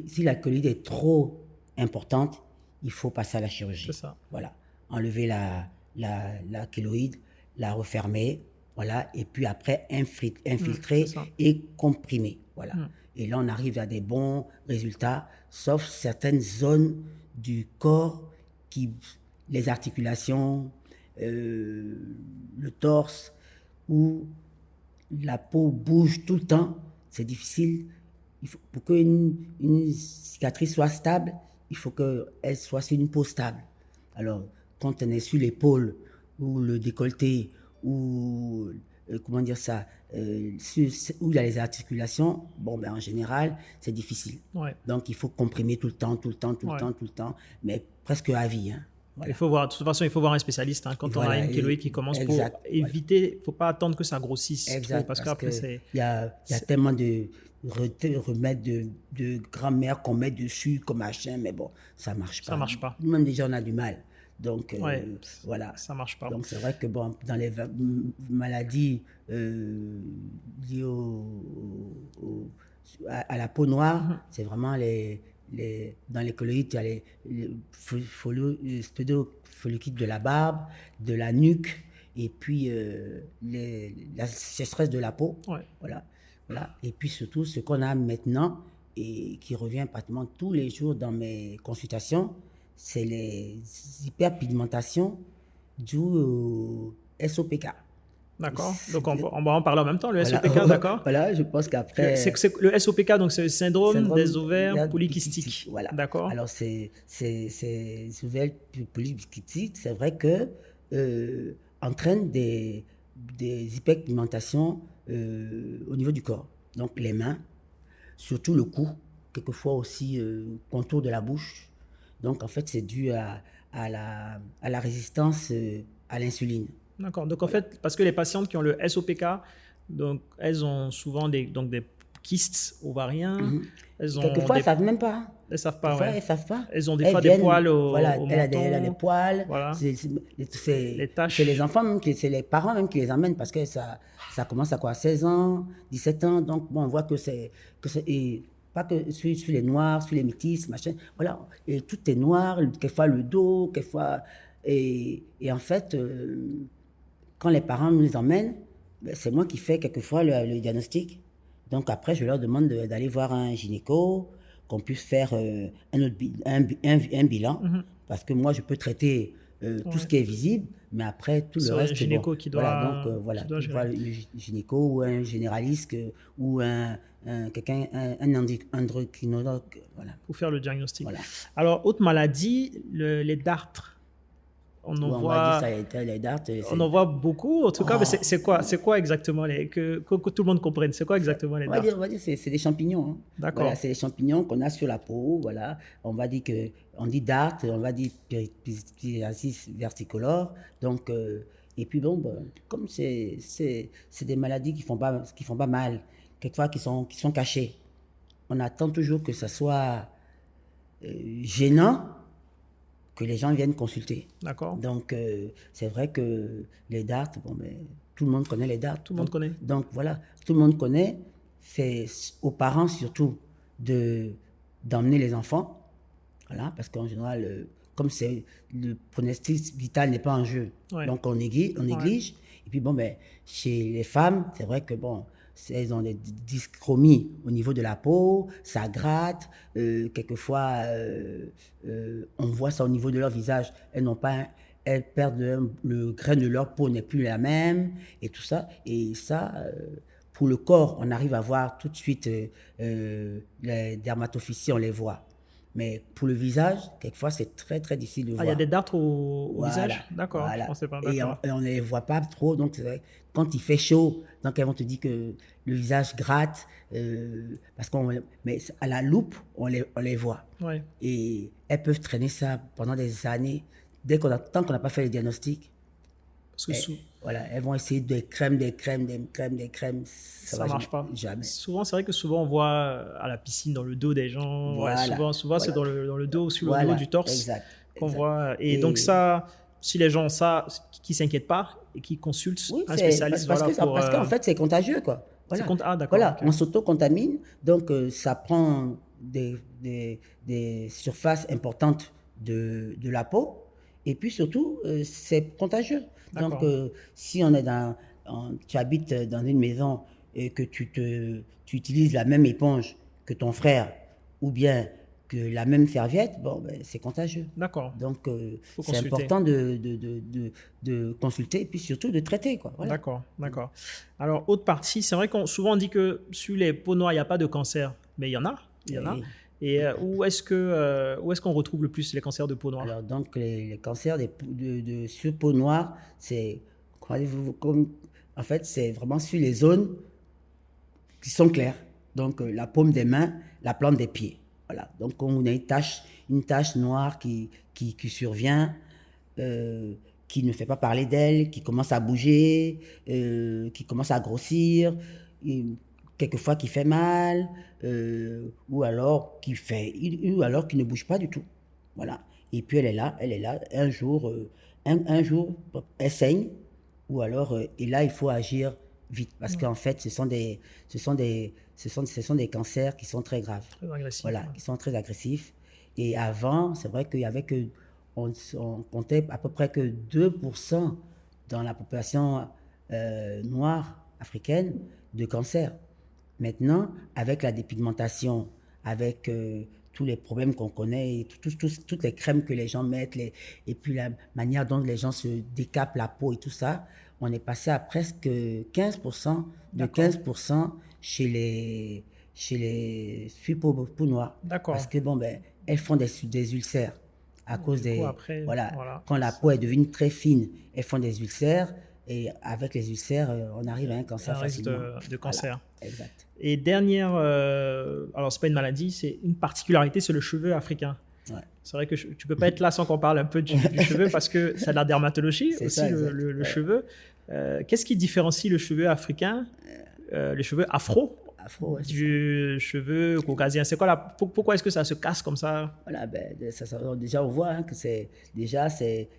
Si la kéloïde est trop importante, il faut passer à la chirurgie. C'est ça. Voilà. Enlever la kéloïde, la refermer, voilà, et puis après infiltrer et comprimer. Voilà. Et là, on arrive à des bons résultats, sauf certaines zones du corps, les articulations, le torse, où la peau bouge tout le temps. C'est difficile. Pour qu'une cicatrice soit stable, il faut qu'elle soit sur une peau stable. Alors, quand on est sur l'épaule, ou le décolleté, ou comment dire ça, où il y a les articulations, bon, ben, en général, c'est difficile. Ouais. Donc, il faut comprimer tout le temps, mais presque à vie. Hein. Voilà. Il faut voir, de toute façon, il faut voir un spécialiste. Hein, quand on a une kéloïde qui commence, pour éviter, il ne faut pas attendre que ça grossisse trop, parce qu'après, c'est... Il y a tellement de remèdes de grand-mère qu'on met dessus comme machin, mais bon, ça ne marche pas. Ça ne marche pas. Nous-mêmes, déjà, on a du mal. Donc, voilà. Ça ne marche pas. Donc, c'est vrai que bon, dans les maladies liées à la peau noire, c'est vraiment dans les kéloïdes, il y a les follicules de la barbe, de la nuque, et puis la sécheresse de la peau. Ouais. Voilà. Et puis surtout, ce qu'on a maintenant, et qui revient pratiquement tous les jours dans mes consultations, c'est les hyperpigmentations dues au SOPK. D'accord. Donc, on va en parler en même temps, le SOPK, d'accord? Voilà, je pense qu'après... Le SOPK, donc c'est le syndrome des ovaires polykystiques. Voilà. D'accord. Alors, ces ovaires polykystiques, c'est vrai que entraînent des hyperpigmentations au niveau du corps. Donc, les mains, surtout le cou, quelquefois aussi contour de la bouche. Donc, en fait, c'est dû à la résistance à l'insuline. D'accord. Donc, en fait, parce que les patientes qui ont le SOPK, donc, elles ont souvent des kystes ovariens. Quelquefois, elles ne savent même pas. Elles ne savent pas, Elles ne savent pas. Elles ont des fois des poils au menton. Elle a des poils. Voilà. Les taches. C'est les enfants, c'est les parents même qui les amènent parce que ça commence à quoi, 16 ans, 17 ans. Donc, bon, on voit que c'est... Et pas que sur les noirs, sur les métis, machin. Voilà. Et tout est noir, quelquefois le dos, quelquefois... Et en fait... quand les parents nous les emmènent, c'est moi qui fais quelquefois le diagnostic. Donc après, je leur demande d'aller voir un gynéco, qu'on puisse faire un bilan, parce que moi, je peux traiter tout ce qui est visible, mais après, tout le reste, c'est le gynéco qui doit... Voilà, donc voilà, le gynéco ou un généraliste ou un endocrinologue, voilà. Pour faire le diagnostic. Voilà. Alors, autre maladie, les dartres. On en voit beaucoup. En tout cas, c'est quoi exactement que tout le monde comprenne? C'est quoi exactement les dartres? On va dire c'est des champignons. Hein. D'accord. Voilà, c'est des champignons qu'on a sur la peau. Voilà. On dit dartres, on va dire psoriasis versicolore. Donc, et puis bon, comme c'est des maladies qui font pas mal, quelquefois qui sont cachées. On attend toujours que ça soit gênant, que les gens viennent consulter. D'accord. Donc, c'est vrai que les dartres, tout le monde connaît les dartres. Tout le monde connaît. Donc, voilà, tout le monde connaît. C'est aux parents surtout d'emmener les enfants. Voilà, parce qu'en général, comme le pronostic vital n'est pas en jeu, donc on néglige. Et puis, chez les femmes, c'est vrai que, elles ont des dyschromies au niveau de la peau, ça gratte, quelquefois on voit ça au niveau de leur visage, elles perdent le grain de leur peau n'est plus la même, et tout ça, pour le corps, on arrive à voir tout de suite les dermatophysies, on les voit. Mais pour le visage, quelquefois, c'est très, très difficile de voir. Il y a des dartres au visage? D'accord, voilà. Je pensais pas. Et on ne les voit pas trop. Donc, c'est vrai, quand il fait chaud, donc elles vont te dire que le visage gratte. Mais à la loupe, on les voit. Ouais. Et elles peuvent traîner ça pendant des années. Tant qu'on n'a pas fait le diagnostic, elles vont essayer des crèmes. Ça ne marche pas. Jamais. C'est vrai que souvent on voit à la piscine dans le dos des gens. Voilà. Souvent c'est dans le dos, sur le dos du torse qu'on voit. Et donc ça, si les gens ont ça, qui ne s'inquiètent pas et qui consultent un spécialiste. Parce qu'en fait, c'est contagieux, quoi. Voilà. D'accord. Voilà, on s'auto-contamine, donc ça prend des surfaces importantes de la peau. Et puis surtout, c'est contagieux. Donc, si tu habites dans une maison et que tu utilises la même éponge que ton frère ou bien que la même serviette, c'est contagieux. D'accord. Donc, c'est important de consulter et puis surtout de traiter, quoi. Voilà. D'accord. Alors, autre partie, c'est vrai qu'on souvent dit que sur les peaux noires, il n'y a pas de cancer, mais il y en a. Et où est-ce qu'on retrouve le plus les cancers de peau noire? Alors, donc, les cancers sur peau noire, c'est En fait, c'est vraiment sur les zones qui sont claires. Donc, la paume des mains, la plante des pieds. Voilà. Donc, quand on a une tache noire qui survient, qui ne fait pas parler d'elle, qui commence à bouger, qui commence à grossir, et quelquefois qui fait mal, ou alors ou alors qui ne bouge pas du tout. Voilà. Et puis elle est là. Un jour, un jour, elle saigne, ou alors, et là, il faut agir vite, parce qu'en fait, ce sont des cancers qui sont très graves. Très agressif. Voilà, Ouais. qui sont très agressifs. Et avant, c'est vrai qu'il y avait que, on comptait à peu près que 2% dans la population noire africaine de cancer. Maintenant, avec la dépigmentation, avec tous les problèmes qu'on connaît, et toutes les crèmes que les gens mettent, et puis la manière dont les gens se décapent la peau et tout ça, on est passé à presque 15%, de D'accord. 15% chez les filles peau noire. D'accord. Parce que, bon, ben, elles font des ulcères à cause Du coup, des... après, voilà. Quand la peau est devenue très fine, elles font des ulcères, et avec les ulcères, on arrive à un cancer Un risque facilement. de cancer. Voilà, exact. Et dernière, alors c'est pas une maladie, c'est une particularité, c'est le cheveu africain. Ouais. C'est vrai que tu peux pas être là sans qu'on parle un peu du cheveu parce que c'est de la dermatologie C'est aussi, ça, le ouais. cheveu. Qu'est-ce qui différencie le cheveu africain, le cheveu afro, Afro, ouais, du cheveu caucasien? C'est quoi pourquoi est-ce que ça se casse comme ça? voilà, ben, déjà, on voit hein, que c'est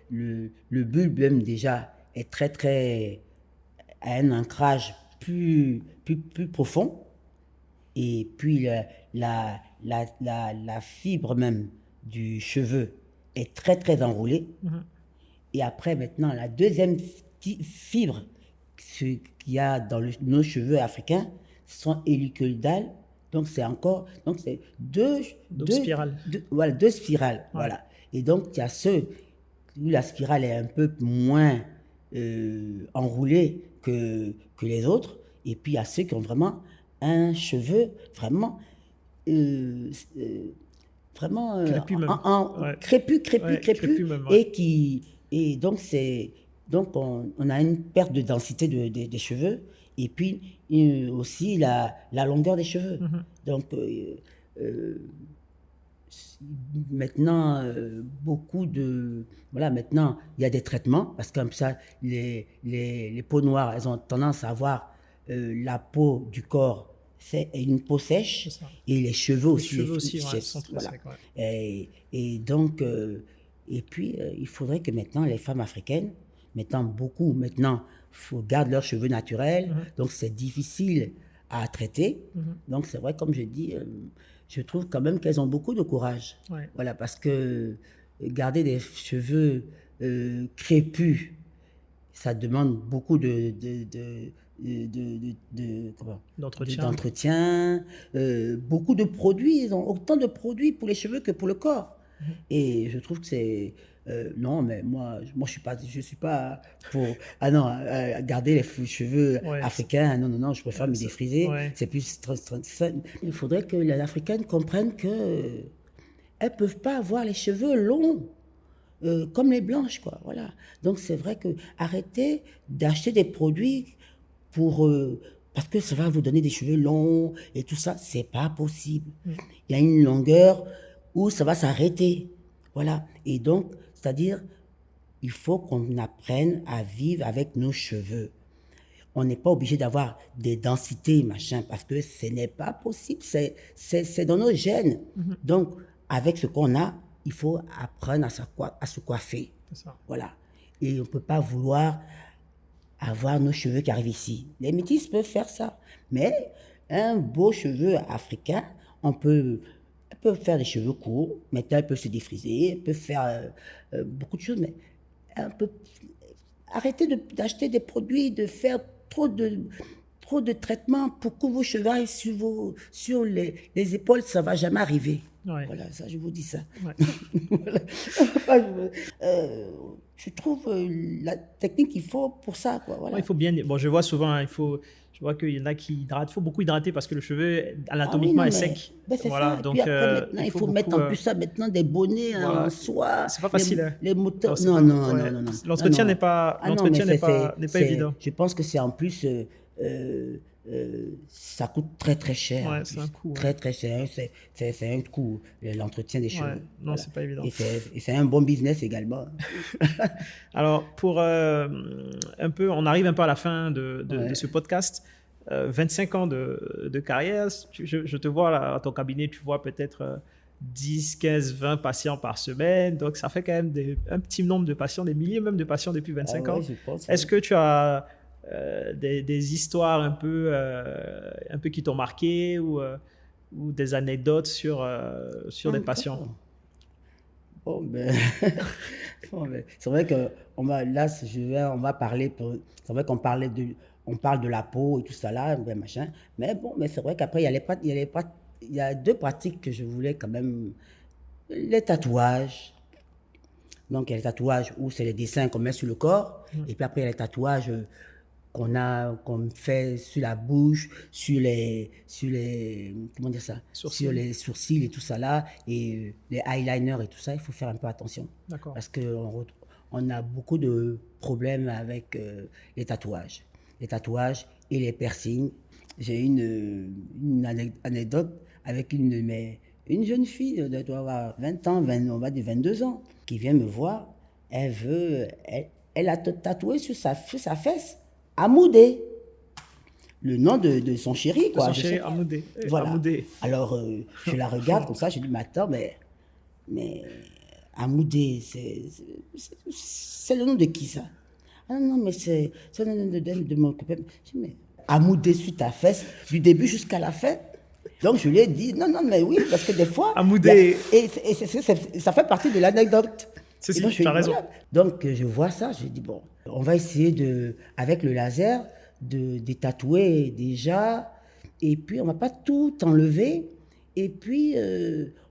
le bulbe même déjà est très, à un ancrage plus profond. Et puis, la fibre même du cheveu est très enroulée. Mhm. Et après, maintenant, la deuxième fibre qu'il y a dans nos cheveux africains sont hélicoïdales. Donc, c'est deux spirales. Voilà, deux spirales. Ouais. Voilà. Et donc, il y a ceux où la spirale est un peu moins enroulée que les autres. Et puis, il y a ceux qui ont vraiment un cheveu vraiment vraiment Crépus même. Ouais. crépus même, ouais. et donc on a une perte de densité des cheveux et puis aussi la longueur des cheveux. Mhm. Donc maintenant maintenant il y a des traitements parce que comme ça les peaux noires elles ont tendance à avoir la peau du corps c'est une peau sèche et les cheveux aussi Ouais, sont très voilà. secs, ouais. Et donc et puis il faudrait que maintenant les femmes africaines gardent leurs cheveux naturels. Donc c'est difficile à traiter. Donc c'est vrai, comme je dis, je trouve quand même qu'elles ont beaucoup de courage. Ouais. Voilà, parce que garder des cheveux crépus, ça demande beaucoup d'entretien, beaucoup de produits. Ils ont autant de produits pour les cheveux que pour le corps. Et je trouve que c'est non, mais moi je suis pas pour garder les cheveux africains. Non, je préfère me défriser. Ouais. C'est plus il faudrait que les Africaines comprennent que elles peuvent pas avoir les cheveux longs comme les blanches, quoi. Voilà. Donc c'est vrai que arrêtez d'acheter des produits parce que ça va vous donner des cheveux longs et tout ça, c'est pas possible. Il y a une longueur où ça va s'arrêter. Voilà. Et donc, c'est-à-dire, il faut qu'on apprenne à vivre avec nos cheveux. On n'est pas obligé d'avoir des densités, machin, parce que ce n'est pas possible. C'est dans nos gènes. Donc, avec ce qu'on a, il faut apprendre à se coiffer. C'est ça. Voilà. Et on ne peut pas vouloir avoir nos cheveux qui arrivent ici. Les métis peuvent faire ça. Mais un beau cheveu africain, elle peut faire des cheveux courts, maintenant elle peut se défriser, elle peut faire beaucoup de choses, mais elle peut arrêter d'acheter des produits, de faire trop de traitements pour que vos cheveux aillent sur les épaules, ça ne va jamais arriver. Ouais. Voilà, ça, je vous dis ça. Ouais. Voilà. Enfin, je trouve la technique qu'il faut pour ça, quoi. Voilà. Ouais, il faut bien. Bon, je vois souvent, hein, je vois qu'il y en a qui hydratent. Il faut beaucoup hydrater parce que le cheveu, Ah oui, anatomiquement, non, est mais sec. ben c'est Voilà. ça. Et puis Donc, après, maintenant, il il faut faut mettre beaucoup. en plus ça, maintenant, des bonnets hein, en Voilà. soie. C'est pas facile. Hein. Les Non, moteurs. c'est Non, pas. non, Ouais. non, non, non. L'entretien Non, n'est non. pas. Ah non, mais N'est pas évident. je pense que c'est en plus, ça coûte très, très cher. En Ouais, c'est un plus. coût. Très, très cher. C'est un coût, l'entretien des cheveux. Ouais. Non, Voilà. c'est pas évident. Et c'est un bon business également. Alors, pour un peu, on arrive un peu à la fin de Ouais. ce podcast. 25 ans de carrière, je te vois là, à ton cabinet, tu vois peut-être 10, 15, 20 patients par semaine. Donc, ça fait quand même un petit nombre de patients, des milliers même de patients depuis 25 Ah ans. ouais, je pense. Est-ce que tu as des histoires un peu qui t'ont marqué ou des anecdotes sur des patients? D'accord. Bon, ben, bon, ben, c'est vrai que là, on va parler, c'est vrai on parle de la peau et tout ça là, ben, machin. Mais bon, mais c'est vrai qu'après, il y a deux pratiques que je voulais quand même. Les tatouages. Donc, il y a les tatouages où c'est les dessins qu'on met sur le corps. Et puis après, il y a les tatouages qu'on fait sur la bouche, comment dire ça, Sourcils. sur les sourcils et tout ça là, et les eyeliners et tout ça, il faut faire un peu attention. D'accord. Parce on a beaucoup de problèmes avec les tatouages. Les tatouages et les piercings. J'ai une anecdote avec une jeune fille, elle doit avoir 20 ans, on va dire 22 ans, qui vient me voir. Elle a tatoué sur sa fesse Amoudé, le nom de son chéri, quoi. Son chéri, Amoudé. Voilà. Amoudé. Alors, je la regarde comme ça, je dis, mais attends, mais Amoudé, c'est le nom de qui ça? Ah non, mais c'est le nom de mon copain. Je dis, mais Amoudé sur ta fesse, du début jusqu'à la fin. Donc, je lui ai dit, non, mais oui, parce que des fois... Amoudé. Ça fait partie de l'anecdote. Si, Donc, tu as raison. Voilà. Donc, je vois ça, je dis, bon, on va essayer avec le laser, de tatouer déjà, et puis on ne va pas tout enlever, et puis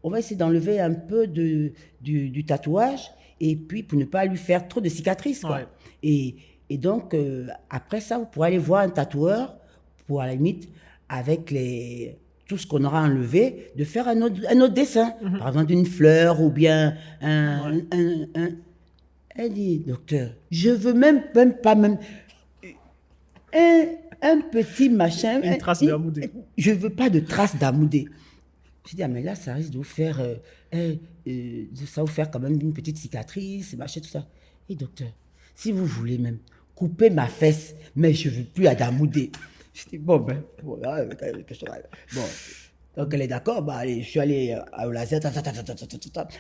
on va essayer d'enlever un peu du tatouage, et puis pour ne pas lui faire trop de cicatrices, quoi. Ouais. Et donc, après ça, vous pourrez aller voir un tatoueur, pour à la limite, avec tout ce qu'on aura enlevé, de faire un autre dessin. Par exemple, une fleur ou bien Elle dit, docteur, je veux même pas un petit machin. Une trace d'Amoudé. Je veux pas de trace d'Amoudé. Je dis, ah, mais là, ça risque de vous faire, ça vous faire quand même une petite cicatrice, machin, tout ça. Et docteur, si vous voulez même, couper ma fesse, mais je veux plus à d'Amoudé. Je dis, bon, ben, voilà, bon. Donc, elle est d'accord, bah, allez, je suis allé au laser,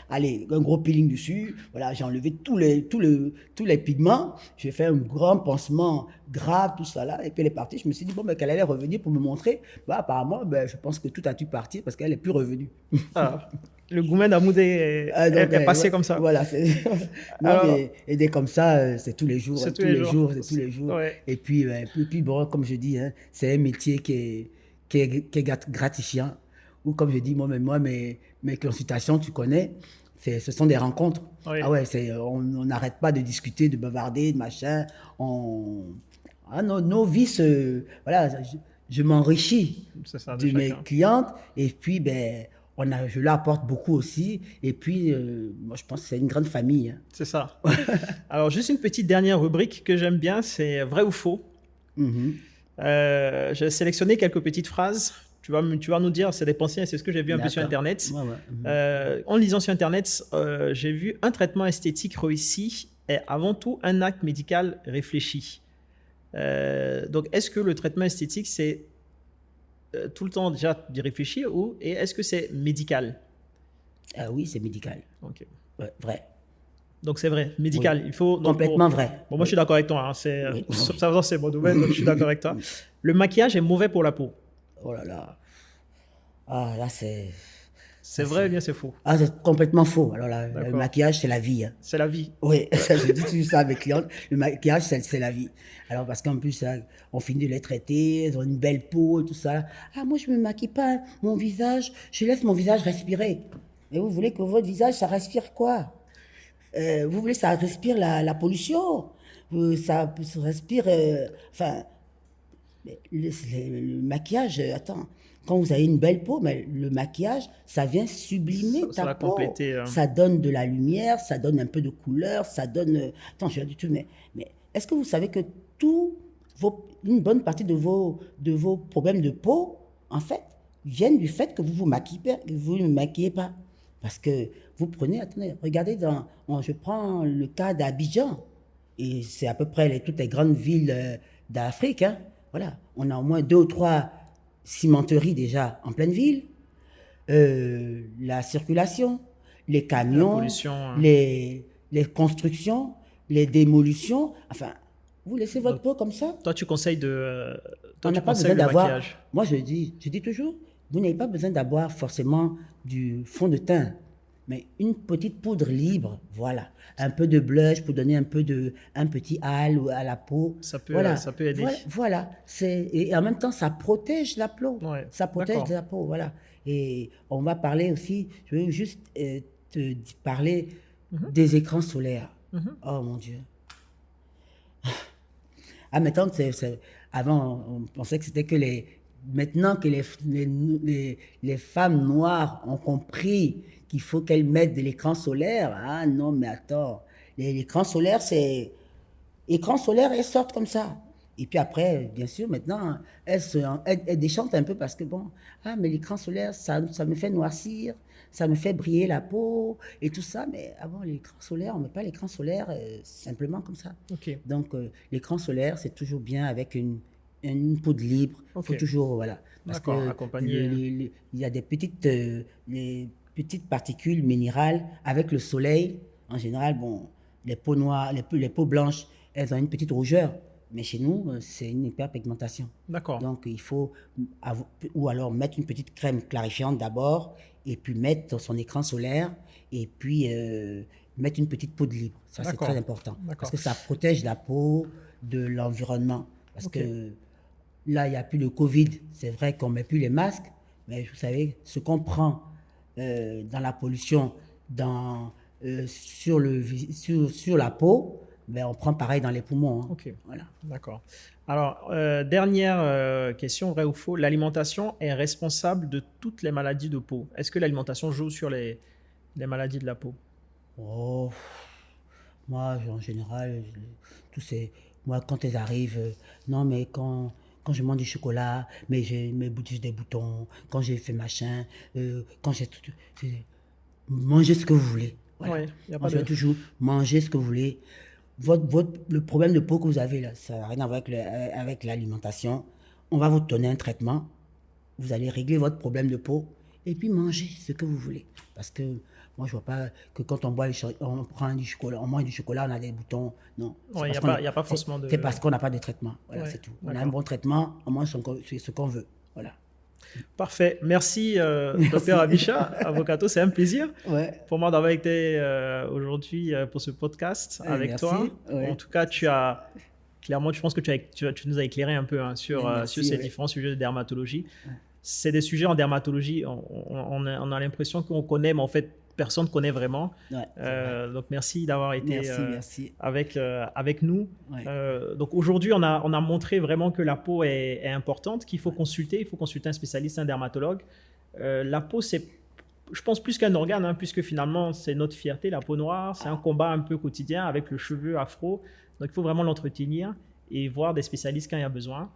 allez, un gros peeling dessus, voilà, j'ai enlevé tous les pigments, j'ai fait un grand pansement grave, tout ça là, et puis elle est partie, je me suis dit, bon, ben, qu'elle allait revenir pour me montrer, bah, apparemment, ben, je pense que tout a dû partir parce qu'elle n'est plus revenue. Ah, le gourmet d'Amoudé est passé comme ça. Voilà, et dès comme ça, c'est tous les jours, c'est tous les jours. Ouais. Et puis, bon, comme je dis, hein, c'est un métier qui est gratifiant. Ou comme je dis, moi, mes consultations, tu connais, ce sont des rencontres. Oui. Ah ouais, on n'arrête pas de discuter, de bavarder, de machin. Nos vies, voilà, je m'enrichis de mes clientes. Et puis, ben, je leur apporte beaucoup aussi. Et puis, moi, je pense que c'est une grande famille. Hein. C'est ça. Alors, juste une petite dernière rubrique que j'aime bien, c'est vrai ou faux. J'ai sélectionné quelques petites phrases. Tu vas nous dire, c'est des pensées, c'est ce que j'ai vu un peu sur Internet. Ouais. En lisant sur Internet, j'ai vu un traitement esthétique réussi est avant tout un acte médical réfléchi. Donc, est-ce que le traitement esthétique, c'est tout le temps déjà d'y réfléchir et est-ce que c'est médical? Oui, c'est médical. Ok. Ouais, vrai. Donc, c'est vrai, médical. Oui. Il faut, donc, complètement vrai. Bon, moi, je suis d'accord avec toi. Hein. C'est mon domaine, donc je suis d'accord avec toi. Le maquillage est mauvais pour la peau. Oh là là. Ah, là, c'est C'est vrai ou bien c'est faux? Ah, c'est complètement faux. Alors, le D'accord. maquillage, c'est la vie. Hein. C'est la vie. Oui, ça, je dis toujours ça à mes clientes. Le maquillage, c'est la vie. Alors, parce qu'en plus, ça, on finit de les traiter, elles ont une belle peau et tout ça. Ah, moi, je me maquille pas mon visage, je laisse mon visage respirer. Et vous voulez que votre visage, ça respire quoi? Vous voulez que ça respire la pollution? Ça respire. Enfin, le maquillage, attends, quand vous avez une belle peau, mais le maquillage, ça vient sublimer Ça ta va peau. compléter. Ça donne de la lumière, ça donne un peu de couleur, ça donne. Attends, je vais du tout, mais est-ce que vous savez que une bonne partie de vos problèmes de peau, en fait, viennent du fait que vous ne maquillez pas? Parce que vous prenez, attendez, regardez, je prends le cas d'Abidjan, et c'est à peu près toutes les grandes villes d'Afrique, hein. Voilà, on a au moins 2 ou 3 cimenteries déjà en pleine ville. La circulation, les La camions, pollution. les constructions, les démolitions. Enfin, vous laissez votre peau comme ça. Toi, tu conseilles On n'a pas besoin le d'avoir. maquillage. Moi, je dis toujours, vous n'avez pas besoin d'avoir forcément du fond de teint, mais une petite poudre libre, voilà. Un peu de blush pour donner un petit halo à la peau. Ça peut aider. Voilà. Et en même temps, ça protège la peau. Ouais, Ça protège d'accord. la peau, voilà. Et on va parler aussi, je veux juste parler des écrans solaires. Oh mon Dieu. Ah, maintenant, avant, on pensait que c'était que maintenant que les femmes noires ont compris qu'il faut qu'elles mettent de l'écran solaire, ah non, mais attends, l'écran solaire, écran solaire, elles sortent comme ça. Et puis après, bien sûr, maintenant, elles déchantent un peu parce que bon, ah, mais l'écran solaire, ça me fait noircir, ça me fait briller la peau et tout ça. Mais avant, l'écran solaire, on ne met pas l'écran solaire simplement comme ça. Ok. Donc, l'écran solaire, c'est toujours bien avec une poudre libre. Il faut toujours, voilà. Parce D'accord, que accompagner. il y a des les petites particules minérales avec le soleil. En général, bon, les peaux noires, les peaux blanches, elles ont une petite rougeur. Mais chez nous, c'est une hyperpigmentation. D'accord. Donc, il faut, ou alors mettre une petite crème clarifiante d'abord, et puis mettre son écran solaire, et puis mettre une petite poudre libre. Ça, c'est très important. Parce que ça protège la peau de l'environnement. Parce que là, il n'y a plus le Covid. C'est vrai qu'on ne met plus les masques, mais vous savez, ce qu'on prend dans la pollution, sur la peau, ben, on prend pareil dans les poumons. Hein. Ok, voilà. D'accord. Alors, dernière question, vrai ou faux, l'alimentation est responsable de toutes les maladies de peau. Est-ce que l'alimentation joue sur les maladies de la peau? Oh, moi, en général, moi, quand elles arrivent, non, mais quand je mange du chocolat, mais j'ai des boutons, quand j'ai fait machin, quand j'ai tout, mangez ce que vous voulez. Voilà. Ouais, y a pas moi, je vais toujours manger ce que vous voulez. Le problème de peau que vous avez là, ça n'a rien à voir avec l'alimentation. On va vous donner un traitement. Vous allez régler votre problème de peau et puis manger ce que vous voulez. Parce que moi, je ne vois pas que quand on prend du chocolat, on mange du chocolat, on a des boutons. Non. Il n'y a pas forcément de. C'est parce qu'on n'a pas de traitement. Voilà, c'est tout. On a un bon traitement, on mange ce qu'on veut. Voilà. Parfait. Merci, Dr Abisha, avocato. C'est un plaisir pour moi d'avoir été aujourd'hui pour ce podcast avec toi. En tout cas, clairement, je pense que tu nous as éclairé un peu sur ces différents sujets de dermatologie. C'est des sujets en dermatologie, on a l'impression qu'on connaît, mais en fait, personne ne connaît vraiment. Donc, merci d'avoir été avec nous. Donc, aujourd'hui, on a montré vraiment que la peau est importante, qu'il faut consulter. Il faut consulter un spécialiste, un dermatologue. La peau, c'est, je pense, plus qu'un organe, hein, puisque finalement, c'est notre fierté, la peau noire. C'est un combat un peu quotidien avec le cheveu afro. Donc, il faut vraiment l'entretenir et voir des spécialistes quand il y a besoin.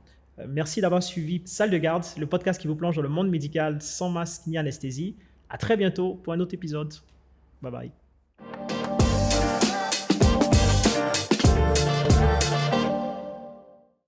Merci d'avoir suivi Salle de Garde, le podcast qui vous plonge dans le monde médical sans masque ni anesthésie. À très bientôt pour un autre épisode. Bye bye.